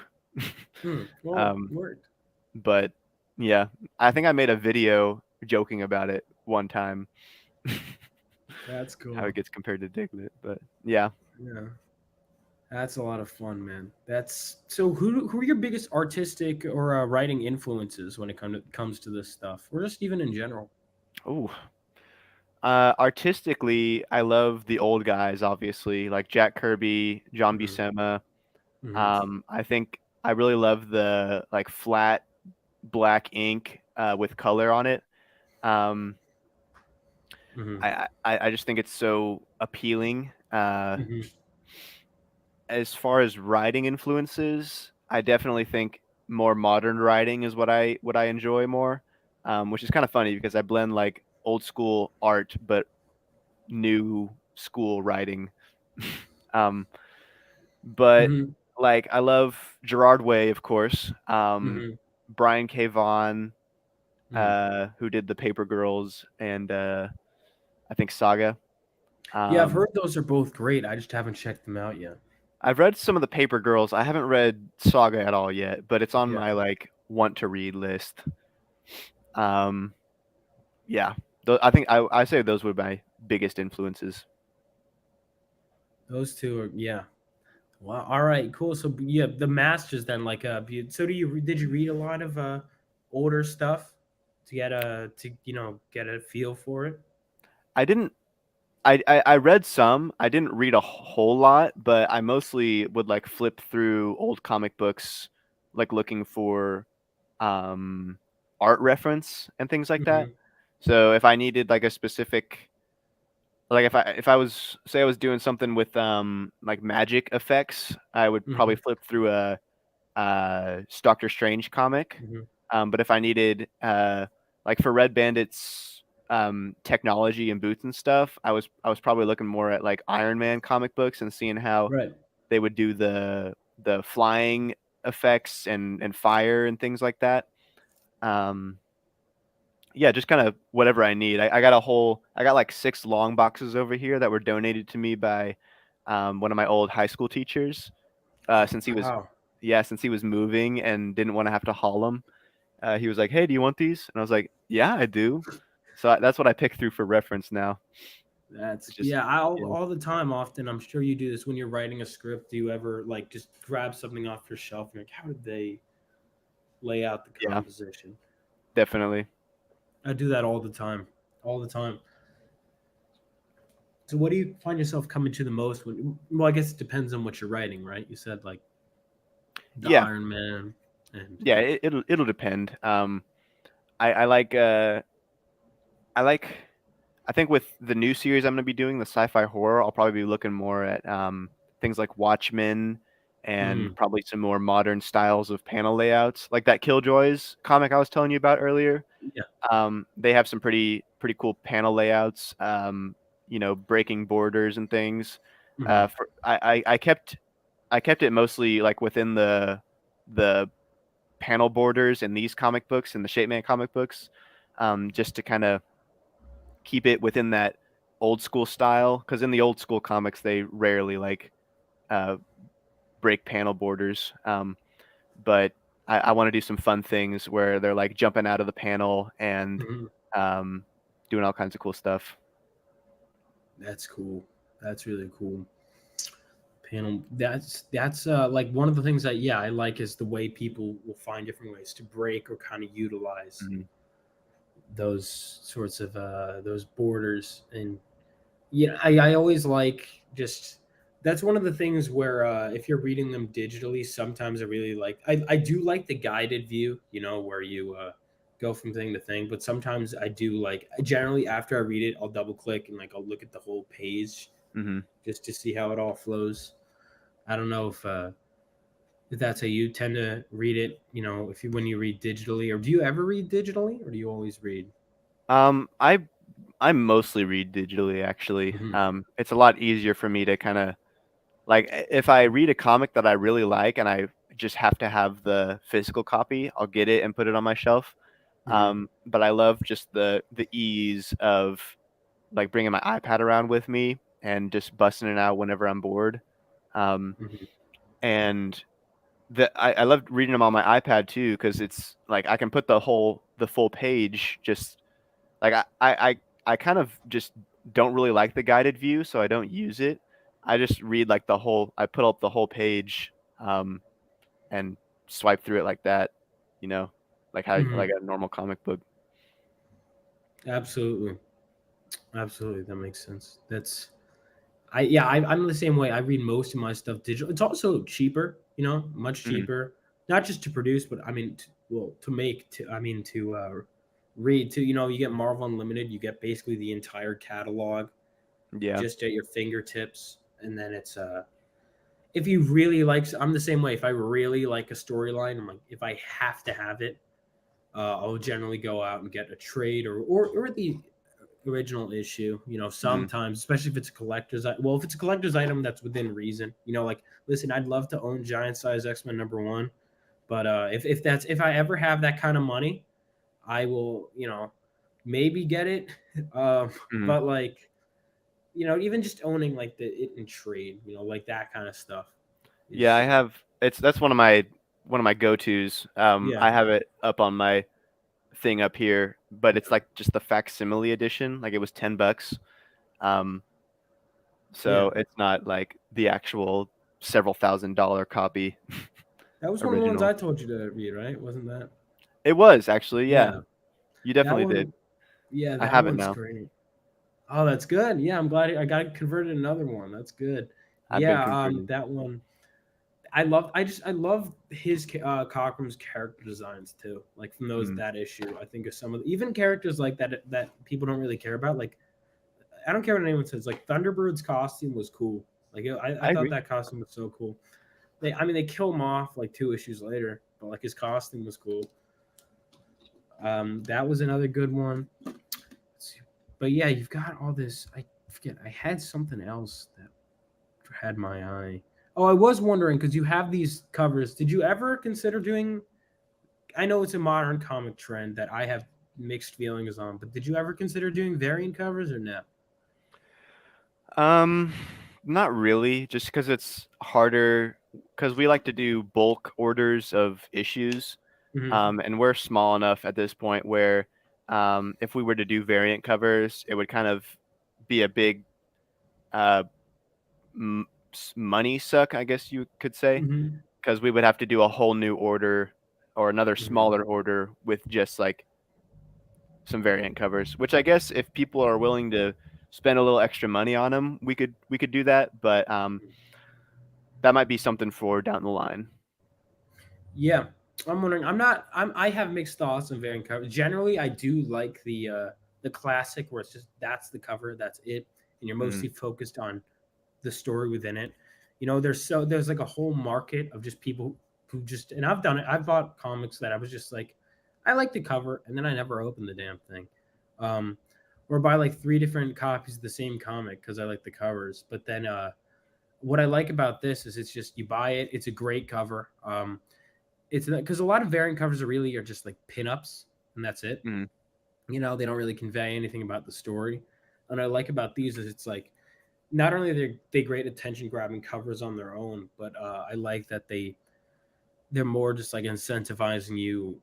Well, um, worked. but yeah, I think I made a video joking about it one time. That's cool. How it gets compared to Diglett, but yeah. Yeah. That's a lot of fun, man. That's so. Who are your biggest artistic or writing influences when it comes to this stuff, or just even in general? Oh, artistically, I love the old guys, obviously, like Jack Kirby, John Mm-hmm. Buscema. Mm-hmm. I think I really love the like flat black ink with color on it. Um, Mm-hmm. I just think it's so appealing. Mm-hmm. As far as writing influences, I definitely think more modern writing is what I enjoy more, which is kind of funny because I blend like old school art but new school writing. um, but Mm-hmm. like I love Gerard Way, of course. Mm-hmm. Brian K. Vaughan, Mm-hmm. who did the Paper Girls and I think Saga. Yeah, I've Um, heard those are both great. I just haven't checked them out yet. I've read some of the Paper Girls. I haven't read Saga at all yet, but it's on Yeah, my like want to read list. Um, yeah, I think I say those were my biggest influences. those two are yeah. Wow. All right. Cool. So yeah, the masters then like so did you read a lot of older stuff to get get a feel for it? I didn't. I read some. I didn't read a whole lot, but I mostly would like flip through old comic books, like looking for um, art reference and things like that. Mm-hmm. So if I needed like a specific, like if I was say I was doing something with like magic effects, I would Mm-hmm. probably flip through a Doctor Strange comic. Mm-hmm. But if I needed like for Red Bandit's technology and boots and stuff, I was probably looking more at like Iron Man comic books and seeing how Right. they would do the flying effects and fire and things like that. Um, yeah, just kind of whatever I need. I got like 6 long boxes over here that were donated to me by one of my old high school teachers. Since he was Wow. yeah, since he was moving and didn't want to have to haul them. He was like, "Hey, do you want these?" And I was like, "Yeah, I do." So that's what I pick through for reference now. That's It's just yeah, yeah, all the time often. I'm sure you do this when you're writing a script. Do you ever like just grab something off your shelf and like how did they lay out the yeah, composition? definitely. I do that all the time. All the time. So what do you find yourself coming to the most when well, I guess it depends on what you're writing, right? You said like the Yeah, Iron Man and yeah. It'll depend. I like I like I think with the new series I'm gonna be doing, the sci-fi horror, I'll probably be looking more at things like Watchmen and mm, probably some more modern styles of panel layouts, like that Killjoys comic I was telling you about earlier. yeah. They have some pretty cool panel layouts. Breaking borders and things. Hmm. I kept it mostly like within the panel borders in these comic books and the Shape Man comic books, just to kind of keep it within that old school style. Because in the old school comics, they rarely like uh, break panel borders. But I want to do some fun things where they're like jumping out of the panel and Hmm. um, doing all kinds of cool stuff. That's cool. That's really cool. Panel. That's like one of the things that yeah I like is the way people will find different ways to break or kind of utilize Mhm. those sorts of those borders and yeah I always like just That's one of the things where if you're reading them digitally, sometimes I really like. I do like the guided view, where you go from thing to thing. But sometimes I do like. Generally, after I read it, I'll double click and like I'll look at the whole page Hmm. just to see how it all flows. I don't know if that's how you tend to read it. If you when you read digitally, or do you ever read digitally, or do you always read? I mostly read digitally actually. Hmm. It's a lot easier for me to kind of like if I read a comic that I really like and I just have to have the physical copy, I'll get it and put it on my shelf. Hmm. But I love just the ease of like bringing my iPad around with me and just busting it out whenever I'm bored. Um, Hmm. and I love reading them on my iPad too because it's like I can put the full page just like I kind of just don't really like the guided view, so I don't use it. I just read like the whole. I put up the whole page, and swipe through it like that. You know, like how Hmm. like a normal comic book. Absolutely, absolutely. That makes sense. I'm the same way. I read most of my stuff digital. It's also cheaper, much Hmm. cheaper. Not just to produce, but I mean, to make. To read. You get Marvel Unlimited. You get basically the entire catalog Yeah. just at your fingertips, and then it's if you really like. I'm the same way. If I really like a storyline, I'm like, if I have to have it, I'll generally go out and get a trade or the original issue. Hmm. Sometimes, especially if it's a collector's. Well, if it's a collector's item, that's within reason. Like, listen, I'd love to own Giant Size X-Men #1, but if I ever have that kind of money, I will, maybe get it. Um, Hmm. but like, even just owning like the it in trade, like that kind of stuff Yeah, I is have. It's that's one of my go tos. yeah, I have it up on my thing up here, but it's yeah, like just the facsimile edition. Like it was $10. Um, yeah. so it's not like the actual several $1,000 copy That was one of the ones original. I told you to read, right? Wasn't that? It was actually, yeah. Yeah, You that definitely did. one. Yeah, I that have it one's now. great. Oh, that's good. Yeah, I'm glad I got converted another one. That's good. I've been Yeah, converted. that one. I love his Cockrum's character designs too. Like from those Mm, that issue, I think of some of even characters like that people don't really care about. Like I don't care what anyone says. Like Thunderbird's costume was cool. Like I I thought agree. that costume was so cool. They kill him off like 2 issues later, but like his costume was cool. That was another good one. But yeah, you've got all this. I forget. I had something else that had my eye. Oh, I was wondering because you have these covers. Did you ever consider doing? I know it's a modern comic trend that I have mixed feelings on, but did you ever consider doing variant covers or no? Um, Not really, just because it's harder. Because we like to do bulk orders of issues, Hmm. and we're small enough at this point where, if we were to do variant covers, it would kind of be a big uh, money suck, I guess you could say, Hmm. because we would have to do a whole new order or another Hmm. smaller order with just like some variant covers, which I guess if people are willing to spend a little extra money on them, we could do that, but that might be something for down the line. Yeah, I'm wondering. I have mixed thoughts on variant covers. Generally, I do like the classic where it's just that's the cover, that's it, and you're Mhm. mostly focused on the story within it. There's like a whole market of just people who just and I've done it. I've bought comics that I was just like, I like the cover, and then I never opened the damn thing, um, or buy like 3 different copies of the same comic because I like the covers. But then what I like about this is it's just you buy it, it's a great cover. It's because a lot of variant covers are just like pinups, and that's it. Mhm. They don't really convey anything about the story. And I like about these is it's like not only they great attention grabbing covers on their own, but I like that they're more just like incentivizing you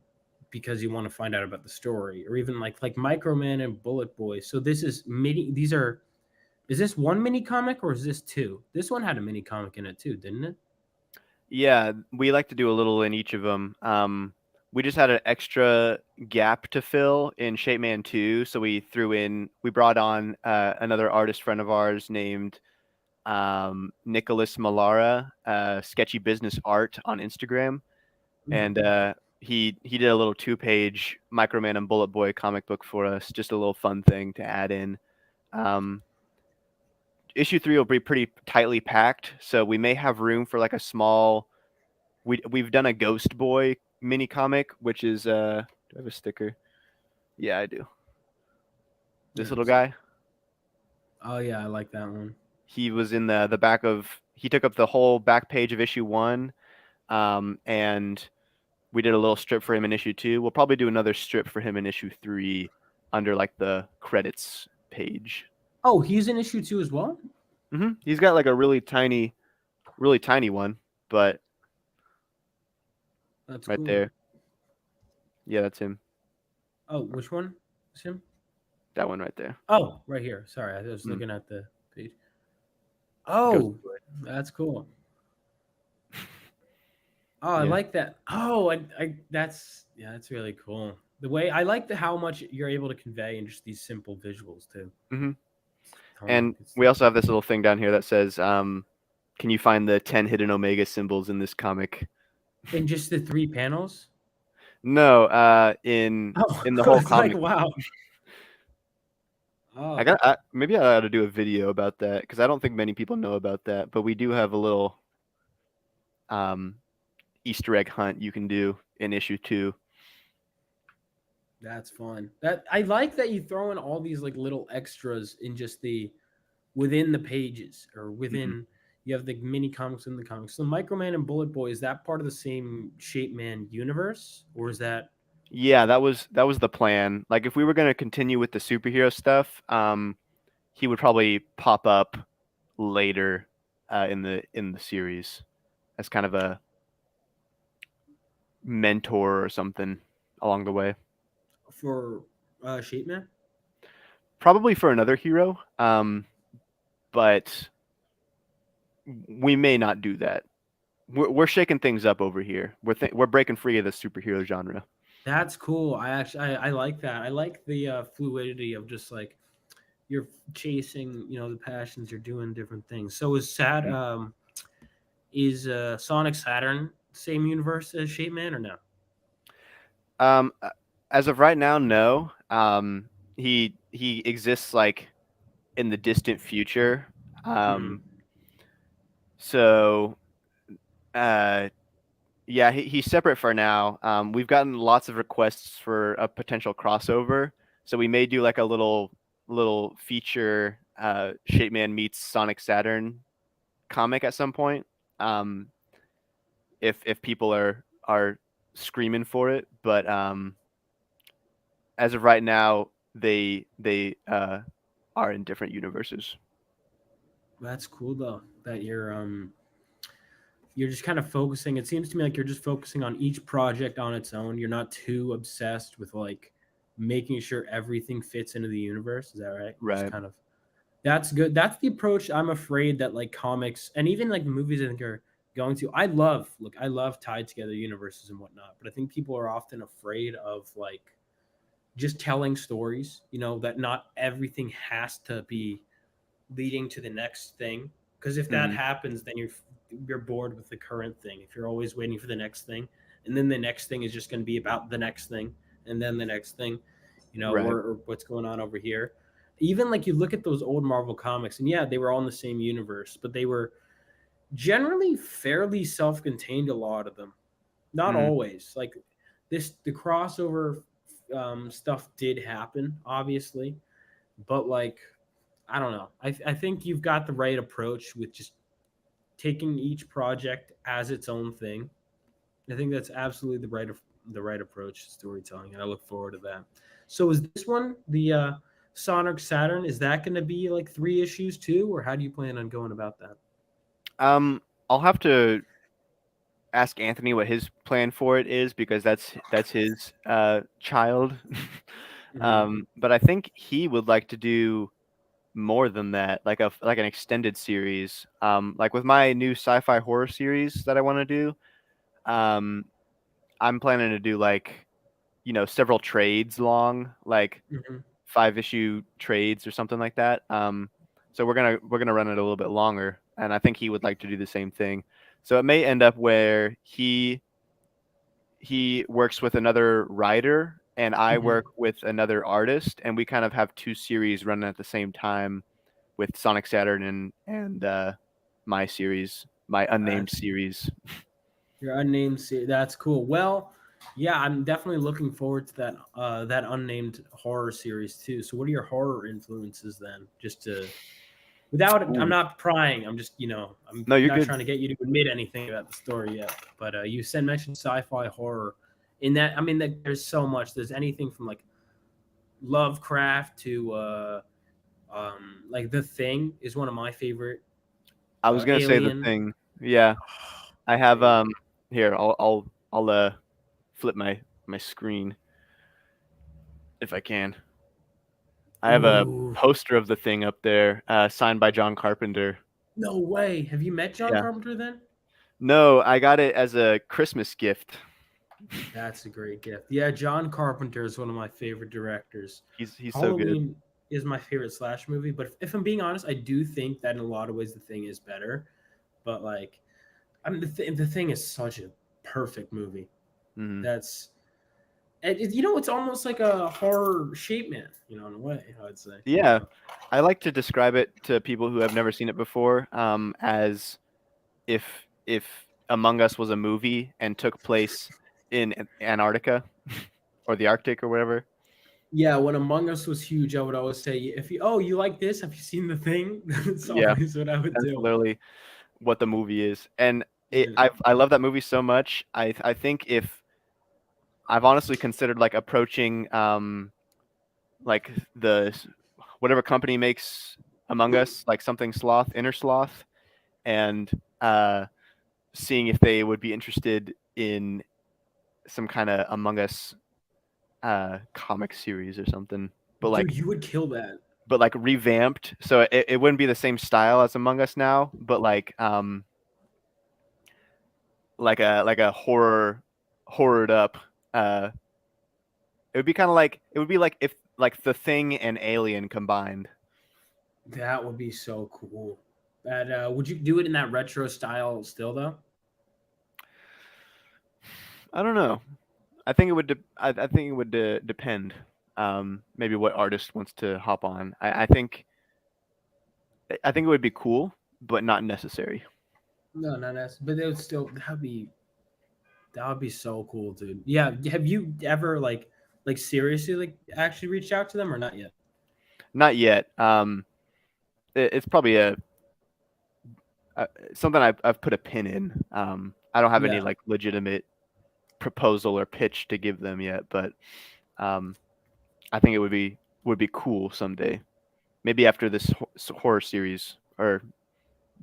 because you want to find out about the story, or even like Microman and Bullet Boy. So this is mini. These are is this one mini comic or is this two? This one had a mini comic in it too, didn't it? Yeah, we like to do a little in each of them. We just had an extra gap to fill in Shape Man 2, so we brought on another artist friend of ours named Nicholas Malara, Sketchy Business Art on Instagram, and he did a little 2-page Microman and Bullet Boy comic book for us, just a little fun thing to add in. Issue 3 will be pretty tightly packed, so we may have room for like a small. We've done a Ghost Boy mini comic, which is do I have a sticker? Yeah, I do. This little guy. Oh yeah, I like that one. He was in the back of. He took up the whole back page of issue 1, and we did a little strip for him in issue 2. We'll probably do another strip for him in issue 3 under like the credits page. Oh, he's in issue 2 as well? He's got like a really tiny one, but that's right cool. there. Yeah, that's him. Oh, which one is him? That one right there. Oh, right here. Sorry, I was looking at the page. Oh, that's cool. Oh, I like that. Oh, that's really cool. The way I like how much you're able to convey in just these simple visuals too. And we also have this little thing down here that says, "Can you find the 10 hidden Omega symbols in this comic?" In just the 3 panels? No, in the whole comic. Like, wow. Maybe I ought to do a video about that because I don't think many people know about that. But we do have a little Easter egg hunt you can do in issue 2. That's fun. That I like that you throw in all these like little extras in just within the pages or within. You have the mini comics in the comics. So Microman and Bullet Boy, is that part of the same Shape Man universe, or is that? Yeah, that was the plan. Like if we were going to continue with the superhero stuff, he would probably pop up later in the series as kind of a mentor or something along the way. For Shape Man? Probably for another hero, but we may not do that. We're shaking things up over here. We're breaking free of the superhero genre. That's cool. I like that. I like the fluidity of just like you're chasing, the passions. You're doing different things. So is Sonic Saturn same universe as Shape Man or no? As of right now, no. He exists like in the distant future. So, yeah, he's separate for now. We've gotten lots of requests for a potential crossover, so we may do like a little feature Shape Man meets Sonic Saturn comic at some point. If people are screaming for it, but as of right now, they are in different universes. That's cool though. That you're just kind of focusing. It seems to me like you're just focusing on each project on its own. You're not too obsessed with like making sure everything fits into the universe. Is that right? Right. Just kind of. That's good. That's the approach I'm afraid that like comics and even like movies I think are going to. I love tied together universes and whatnot, but I think people are often afraid of like just telling stories, that not everything has to be leading to the next thing. Because if that happens, then you're bored with the current thing. If you're always waiting for the next thing, and then the next thing is just going to be about the next thing, and then the next thing, Right. or what's going on over here. Even like you look at those old Marvel comics, and yeah, they were all in the same universe, but they were generally fairly self-contained. A lot of them, not always. Like the crossover stuff did happen, obviously, but like I don't know. I think you've got the right approach with just taking each project as its own thing. I think that's absolutely the right approach to storytelling, and I look forward to that. So is this one the Sonic Saturn? Is that going to be like 3 issues too, or how do you plan on going about that? I'll have to ask Anthony what his plan for it is because that's his child. But I think he would like to do more than that, like an extended series. Like with my new sci-fi horror series that I want to do, I'm planning to do like, several trades long, like 5-issue trades or something like that. So we're gonna run it a little bit longer, and I think he would like to do the same thing. So it may end up where he works with another writer and I Mhm. work with another artist, and we kind of have two series running at the same time with Sonic Saturn and my series, my unnamed That's series. your unnamed series. That's cool. Well, yeah, I'm definitely looking forward to that unnamed horror series too. So, what are your horror influences then? Just to without, I'm Ooh. not prying. I'm just I'm No, you're not good. trying to get you to admit anything about the story yet. But you said mentioned sci-fi horror. In that, I mean, that there's so much. There's anything from like Lovecraft to like The Thing is one of my favorite. I was gonna say the Alien. thing. Yeah, I have Alien. here I'll flip my screen if I can. I have a Ooh, poster of the thing up there, signed by John Carpenter. no way. Have you met John Yeah. Carpenter then? No, I got it as a Christmas gift. That's a great gift. Yeah, John Carpenter is one of my favorite directors. He's so good. Halloween is my favorite slash movie, but if I'm being honest, I do think that in a lot of ways The Thing is better. But like, I mean, the Thing is such a perfect movie. Mhm. That's it's almost like a horror shape man, in a way. I'd say. Yeah, I like to describe it to people who have never seen it before, as if Among Us was a movie and took place in Antarctica or the Arctic or whatever. Yeah, when Among Us was huge, I would always say, if you like this, have you seen The Thing? That's Yeah, always what I would that's do. literally what the movie is, and Yeah. I love that movie so much. I think if I've honestly considered like approaching like whatever company makes Among Us, like something sloth, inner sloth, and uh seeing if they would be interested in some kind of Among Us comic series or something, but Dude, like you would kill that. revamped, so it wouldn't be the same style as Among Us now, but like a horrored up. uh it would be kind of like it would be like if like The Thing and Alien combined. That would be so cool. That would you do it in that retro style still though? I don't know. I think it would I think it would depend, maybe what artist wants to hop on. I think it would be cool, but not necessary. No, not as, but it would still that would be so cool, dude. Yeah, have you ever like seriously like actually reached out to them or not yet? Not yet. It's probably a something I've put a pin in. I don't have any Yeah. like legitimate proposal or pitch to give them yet, but um, I think it would be cool someday. Maybe after this horror series, or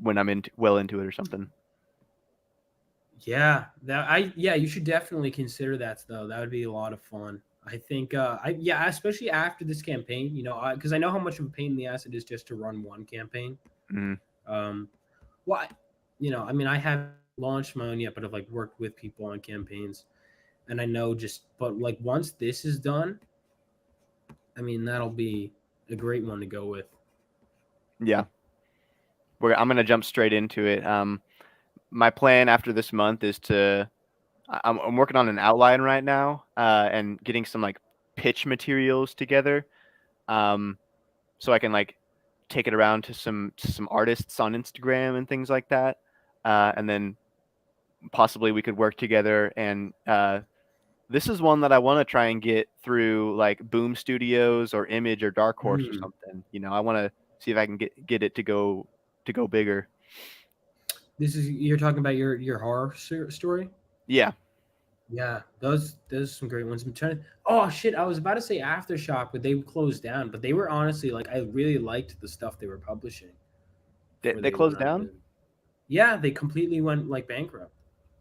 when I'm well into it or something. Yeah, you should definitely consider that though. That would be a lot of fun. I think especially after this campaign, because I know how much of a pain in the ass it is just to run one campaign. Mhm. Um, well, I mean, I haven't launched my own yet, but I've like worked with people on campaigns, and I know but like once this is done, I mean, that'll be a great one to go with. Yeah, I'm gonna jump straight into it. My plan after this month is to I'm working on an outline right now, and getting some like pitch materials together, um, so I can like take it around to some artists on Instagram and things like that, and then possibly we could work together. And this is one that I want to try and get through like Boom Studios or Image or Dark Horse or Mm. something. I want to see if I can get it to go bigger. You're talking about your horror story. Yeah, Yeah, those are some great ones. I'm trying to. Oh shit! I was about to say Aftershock, but they closed down. But they were honestly like I really liked the stuff they were publishing before they they went closed under down. the. Yeah, they completely went like bankrupt.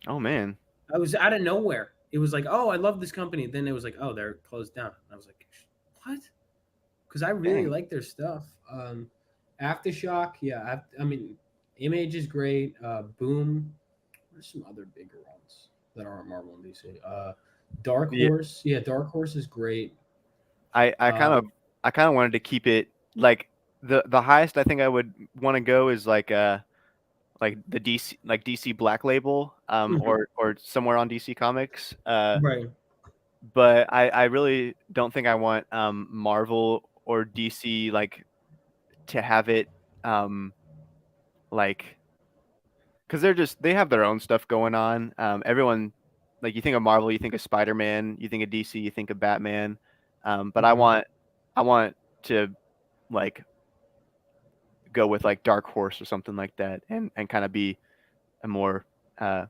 Oh man, I was out of nowhere. It was like, oh, I love this company. Then it was like, oh, they're closed down. And I was like, what? Because I really dang. like their stuff. Aftershock, yeah. I mean, Image is great. Boom. There's some other bigger ones that aren't Marvel and DC. Dark Yeah, Horse, yeah, Dark Horse is great. I Um, kind of wanted to keep it like the highest I think I would want to go is like the DC Black Label Mhm. or somewhere on DC Comics. Right. But I really don't think I want Marvel or DC like to have it like because they have their own stuff going on. Everyone like you think of Marvel, you think of Spider-Man, you think of DC, you think of Batman. But Mhm. I want to like go with like Dark Horse or something like that and kind of be a more uh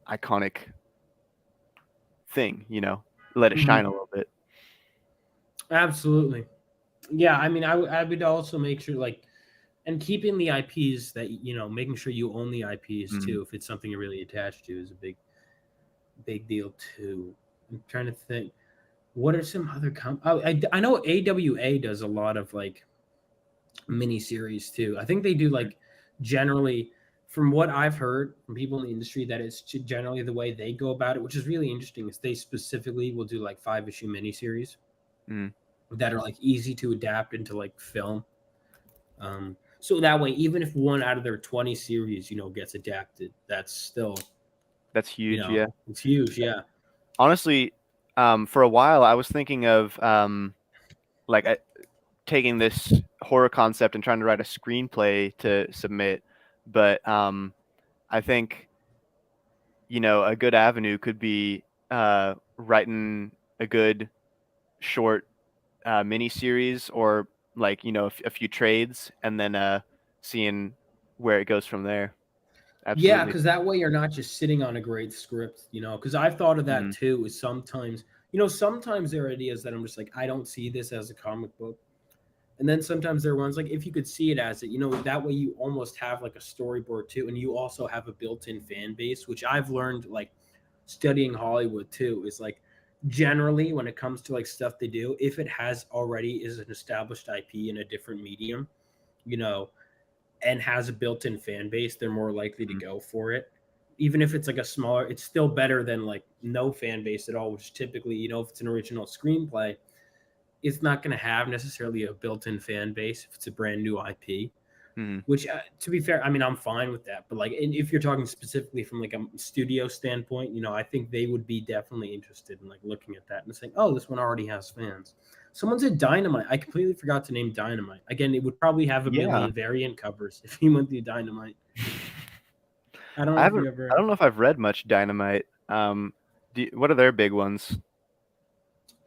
iconic thing, let it shine Mhm. a little bit. Absolutely. Yeah, I mean, I would also make sure like, and keeping the IPs that making sure you own the IPs Mm. too. If it's something you're really attached to, is a big deal too. I'm trying to think. What are some other oh, I know AWA does a lot of like mini series too. I think they do like generally, from what I've heard from people in the industry, that it's generally the way they go about it, which is really interesting. Is they specifically will do like 5-issue miniseries Mm. that are like easy to adapt into like film. So that way, even if one out of their 20 series, gets adapted, that's still, That's huge, yeah. it's huge. Yeah. Honestly, for a while I was thinking of like taking this horror concept and trying to write a screenplay to submit, but I think a good avenue could be writing a good short mini series or like a few trades and then seeing where it goes from there. Yeah, Absolutely. because that way you're not just sitting on a great script, because I've thought of that Mm. too. Is sometimes, sometimes there are ideas that I'm just like, I don't see this as a comic book. And then sometimes there are ones like, if you could see it as it, that way you almost have like a storyboard too. And you also have a built in fan base, which I've learned like studying Hollywood too, is like generally when it comes to like stuff they do, if it has already is an established IP in a different medium, you know, and has a built-in fan base, they're more likely to Mm. go for it. Even if it's like a smaller, it's still better than like no fan base at all, which typically, if it's an original screenplay, it's not going to have necessarily a built-in fan base if it's a brand new IP. Mm. Which, to be fair, I mean, I'm fine with that. But like, if you're talking specifically from like a studio standpoint, I think they would be definitely interested in like looking at that and saying, "Oh, this one already has fans." Someone said Dynamite. I completely forgot to name Dynamite. Again, it would probably have a Yeah. million variant covers if you went through Dynamite. I don't I know if haven't. you I ever. don't know if I've read much Dynamite. What are their big ones?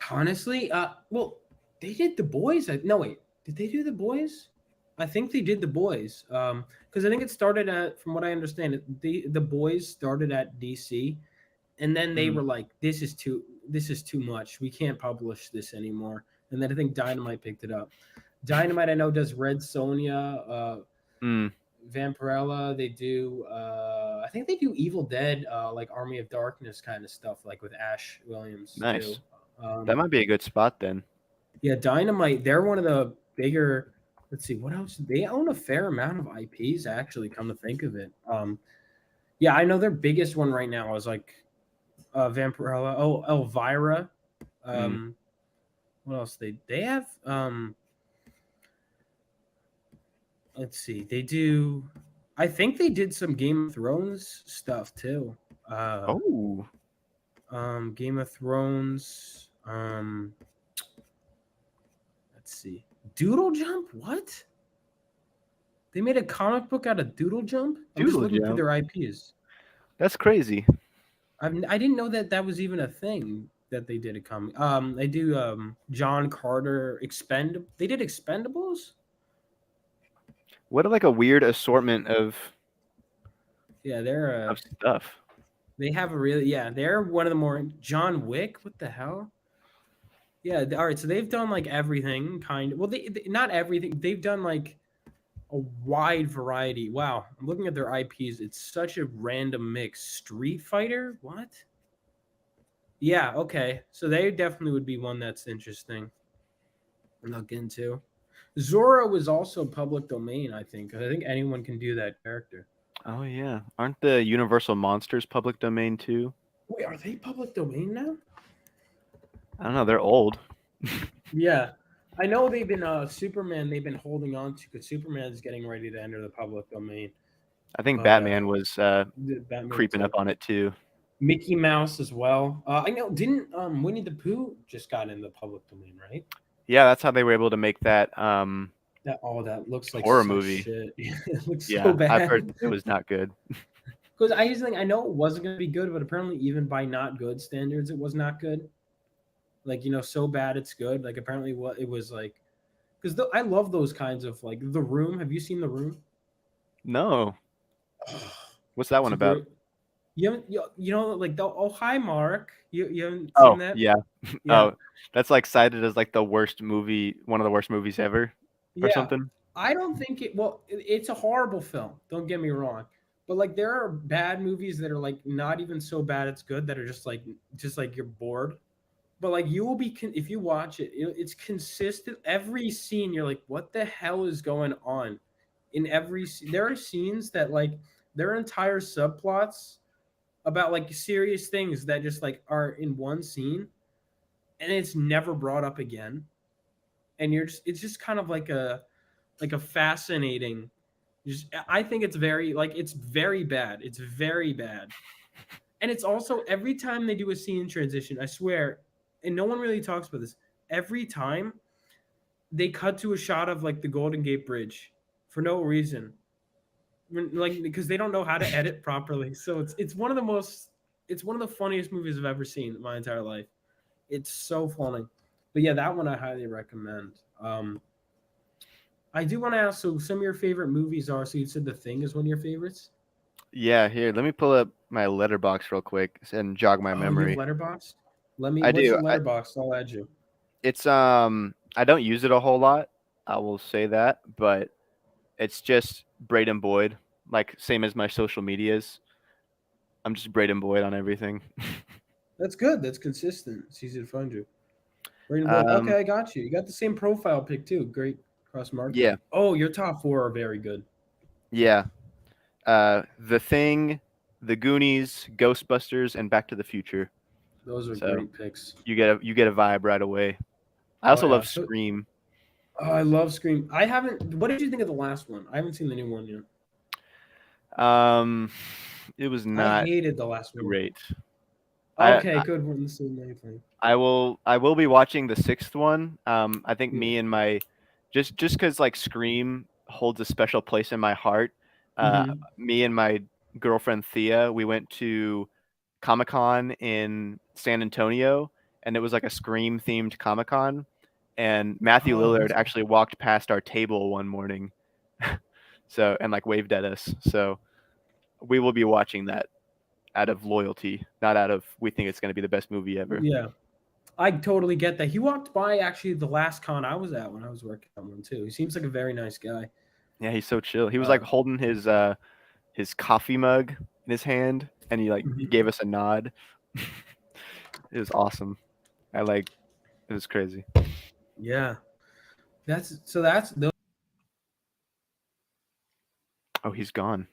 Honestly, well, they did the boys. No, wait, did they do the boys? I think they did the boys. Because I think it started at, from what I understand, the boys started at DC, and then they Mm. were like, this is too much. We can't publish this anymore. And then I think Dynamite picked it up. Dynamite, I know, does Red Sonja, Mm. Vampirella. They do. I think they do Evil Dead, like Army of Darkness kind of stuff, like with Ash Williams too. Nice. That Um, might be a good spot then. yeah, Dynamite. They're one of the bigger. Let's see, what else? They own a fair amount of IPs. Actually, come to think of it. Yeah, I know their biggest one right now is like Vampirella. Oh, Elvira. Mm. Um, what else? They have. Let's see. They do. I think they did some Game of Thrones stuff too. Uh, Oh, Game of Thrones. Let's see. Doodle Jump. What? They made a comic book out of Doodle Jump. I'm just Doodle looking through Jump. their IPs. That's crazy. I didn't know that that was even a thing that they did a comic. They do John Carter Expend. They did Expendables. What like a weird assortment Yeah, they're of stuff. they have a really, yeah, they're one of the more John Wick. What the hell? Yeah, all right. So they've done like everything, kind of. Well, they not everything. They've done like a wide variety. Wow, I'm looking at their IPs. It's such a random mix. Street Fighter. What? Yeah, okay. So they definitely would be one that's interesting to look into. Zorro was also public domain, I think. I think anyone can do that character. Oh yeah. Aren't the Universal Monsters public domain too? Wait, are they public domain now? I don't know. They're old. Yeah. I know they've been Superman. They've been holding on to because Superman is getting ready to enter the public domain. I think But Batman was Batman creeping up too. on it too. Mickey Mouse as well. I know. Didn't Winnie the Pooh just got in the public domain, right? Yeah, that's how they were able to make that That looks like horror such movie. shit. It looks so Yeah, I've heard bad. it was not good. Because I used to think I know it wasn't going to be good, but apparently even by not good standards, it was not good. Like so bad it's good. Like apparently what it was like. Because I love those kinds of like The Room. Have you seen The Room? No, what's that It's one a about? great. You haven't like the oh hi Mark. You haven't seen Oh, that? yeah. Yeah. Oh, that's like cited as like the worst movie, one of the worst movies ever, or Yeah, something. I don't think it. Well, it's a horrible film. Don't get me wrong, but like there are bad movies that are like not even so bad it's good that are just like you're bored. But like you will be if you watch it, it's consistent. Every scene, you're like, what the hell is going on? In every there are scenes that like there are entire subplots about like serious things that just like are in one scene, and it's never brought up again. And it's just kind of like a fascinating just I think it's very like it's very bad. It's very bad. And it's also every time they do a scene transition, I swear, and no one really talks about this, every time they cut to a shot of like the Golden Gate Bridge for no reason. Like because they don't know how to edit properly. So it's one of the funniest movies I've ever seen in my entire life. It's so funny. But yeah, that one I highly recommend. I do want to ask. So, some of your favorite movies are. So, you said The Thing is one of your favorites. Yeah, here, let me pull up my letterbox real quick and jog my Oh, you have memory. Letterboxd. Let me. I What's do. your Letterbox? I'll add you. It's I don't use it a whole lot. I will say that, but it's just Brayden Boyd, like same as my social medias. I'm just Brayden Boyd on everything. That's good. That's consistent. It's easy to find you. Brandon Boyd. Okay, um, I got you. You got the same profile pic too. Great cross yeah, marketing. Oh, your top four are very good. yeah. The Thing, The Goonies, Ghostbusters, and Back to the Future. Those are So great picks. you get a vibe right away. I Oh also yeah. love So, Scream. oh, I love Scream. I haven't. What did you think of the last one? I haven't seen the new one yet. Um, it was I not hated the last one. great. I, Okay, good. We're in the same wavelength. I will be watching the sixth one. I think Yeah. me and my just because like Scream holds a special place in my heart. Mm-hmm. Me and my girlfriend Thea, we went to Comic Con in San Antonio, and it was like a Scream themed Comic Con. And Matthew Oh, Lillard that's actually walked past our table one morning, so and like waved at us. So we will be watching that out of loyalty, not out of we think it's going to be the best movie ever. yeah. I totally get that. He walked by actually the last con I was at when I was working on one too. He seems like a very nice guy. Yeah, he's so chill. He was like Uh, holding his coffee mug in his hand, and he like mhm. gave us a nod. It was awesome. I like it was crazy. Yeah, that's Oh, he's gone.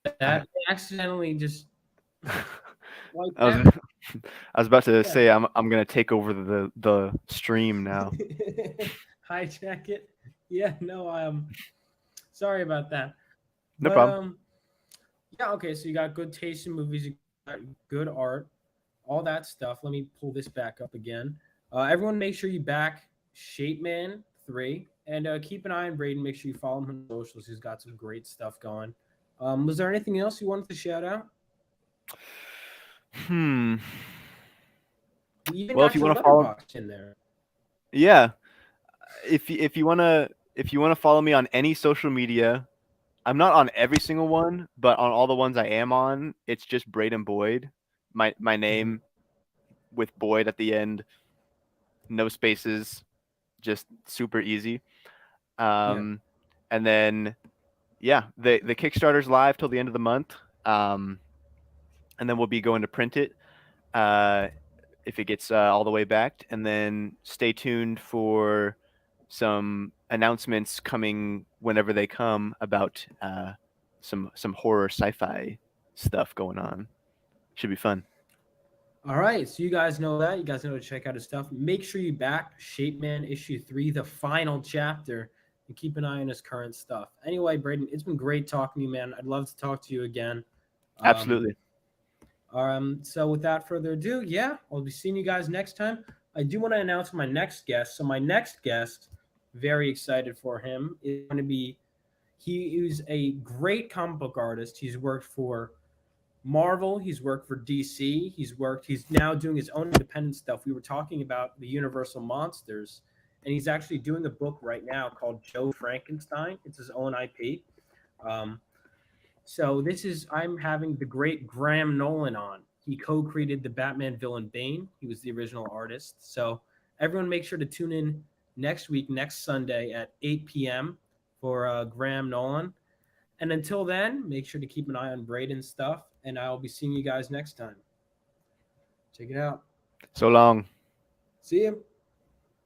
I, that accidentally just like I was that. I was about to Yeah. say I'm gonna take over the stream now. Hijack it. Yeah, no, sorry about that. No But problem. yeah, okay, so you got good taste in movies, you got good art, all that stuff. Let me pull this back up again. Everyone make sure you back Shape Man 3 and keep an eye on Brayden. Make sure you follow him on socials. He's got some great stuff going. Was there anything else you wanted to shout out? Hmm. You even Well, if got you your want to follow, letterbox in there. yeah, if you wanna follow me on any social media, I'm not on every single one, but on all the ones I am on, it's just Brayden Boyd. My Mhm. name with Boyd at the end, no spaces, just super easy. Yeah. Um, and then yeah, the Kickstarter's live till the end of the month. Um, and then we'll be going to print it uh, if it gets all the way backed. And then stay tuned for some announcements coming whenever they come about some horror sci-fi stuff going on. Should be fun. All right, so you guys know that. You guys know to check out his stuff. Make sure you back Shape Man issue 3, the final chapter, and keep an eye on his current stuff. Anyway, Breyden, it's been great talking to you, man. I'd love to talk to you again. Absolutely. So without further ado, yeah, I'll be seeing you guys next time. I do want to announce my next guest. So my next guest, very excited for him, is going to be. He is a great comic book artist. He's worked for Marvel. He's worked for DC. He's now doing his own independent stuff. We were talking about the Universal Monsters, and he's actually doing a book right now called Joe Frankenstein. It's his own IP. Um, I'm having the great Graham Nolan on. He co-created the Batman villain Bane. He was the original artist. So everyone make sure to tune in next week, next Sunday at 8 p.m. for Graham Nolan. And until then, make sure to keep an eye on Breyden's stuff, and I'll be seeing you guys next time. Check it out. So long. See you.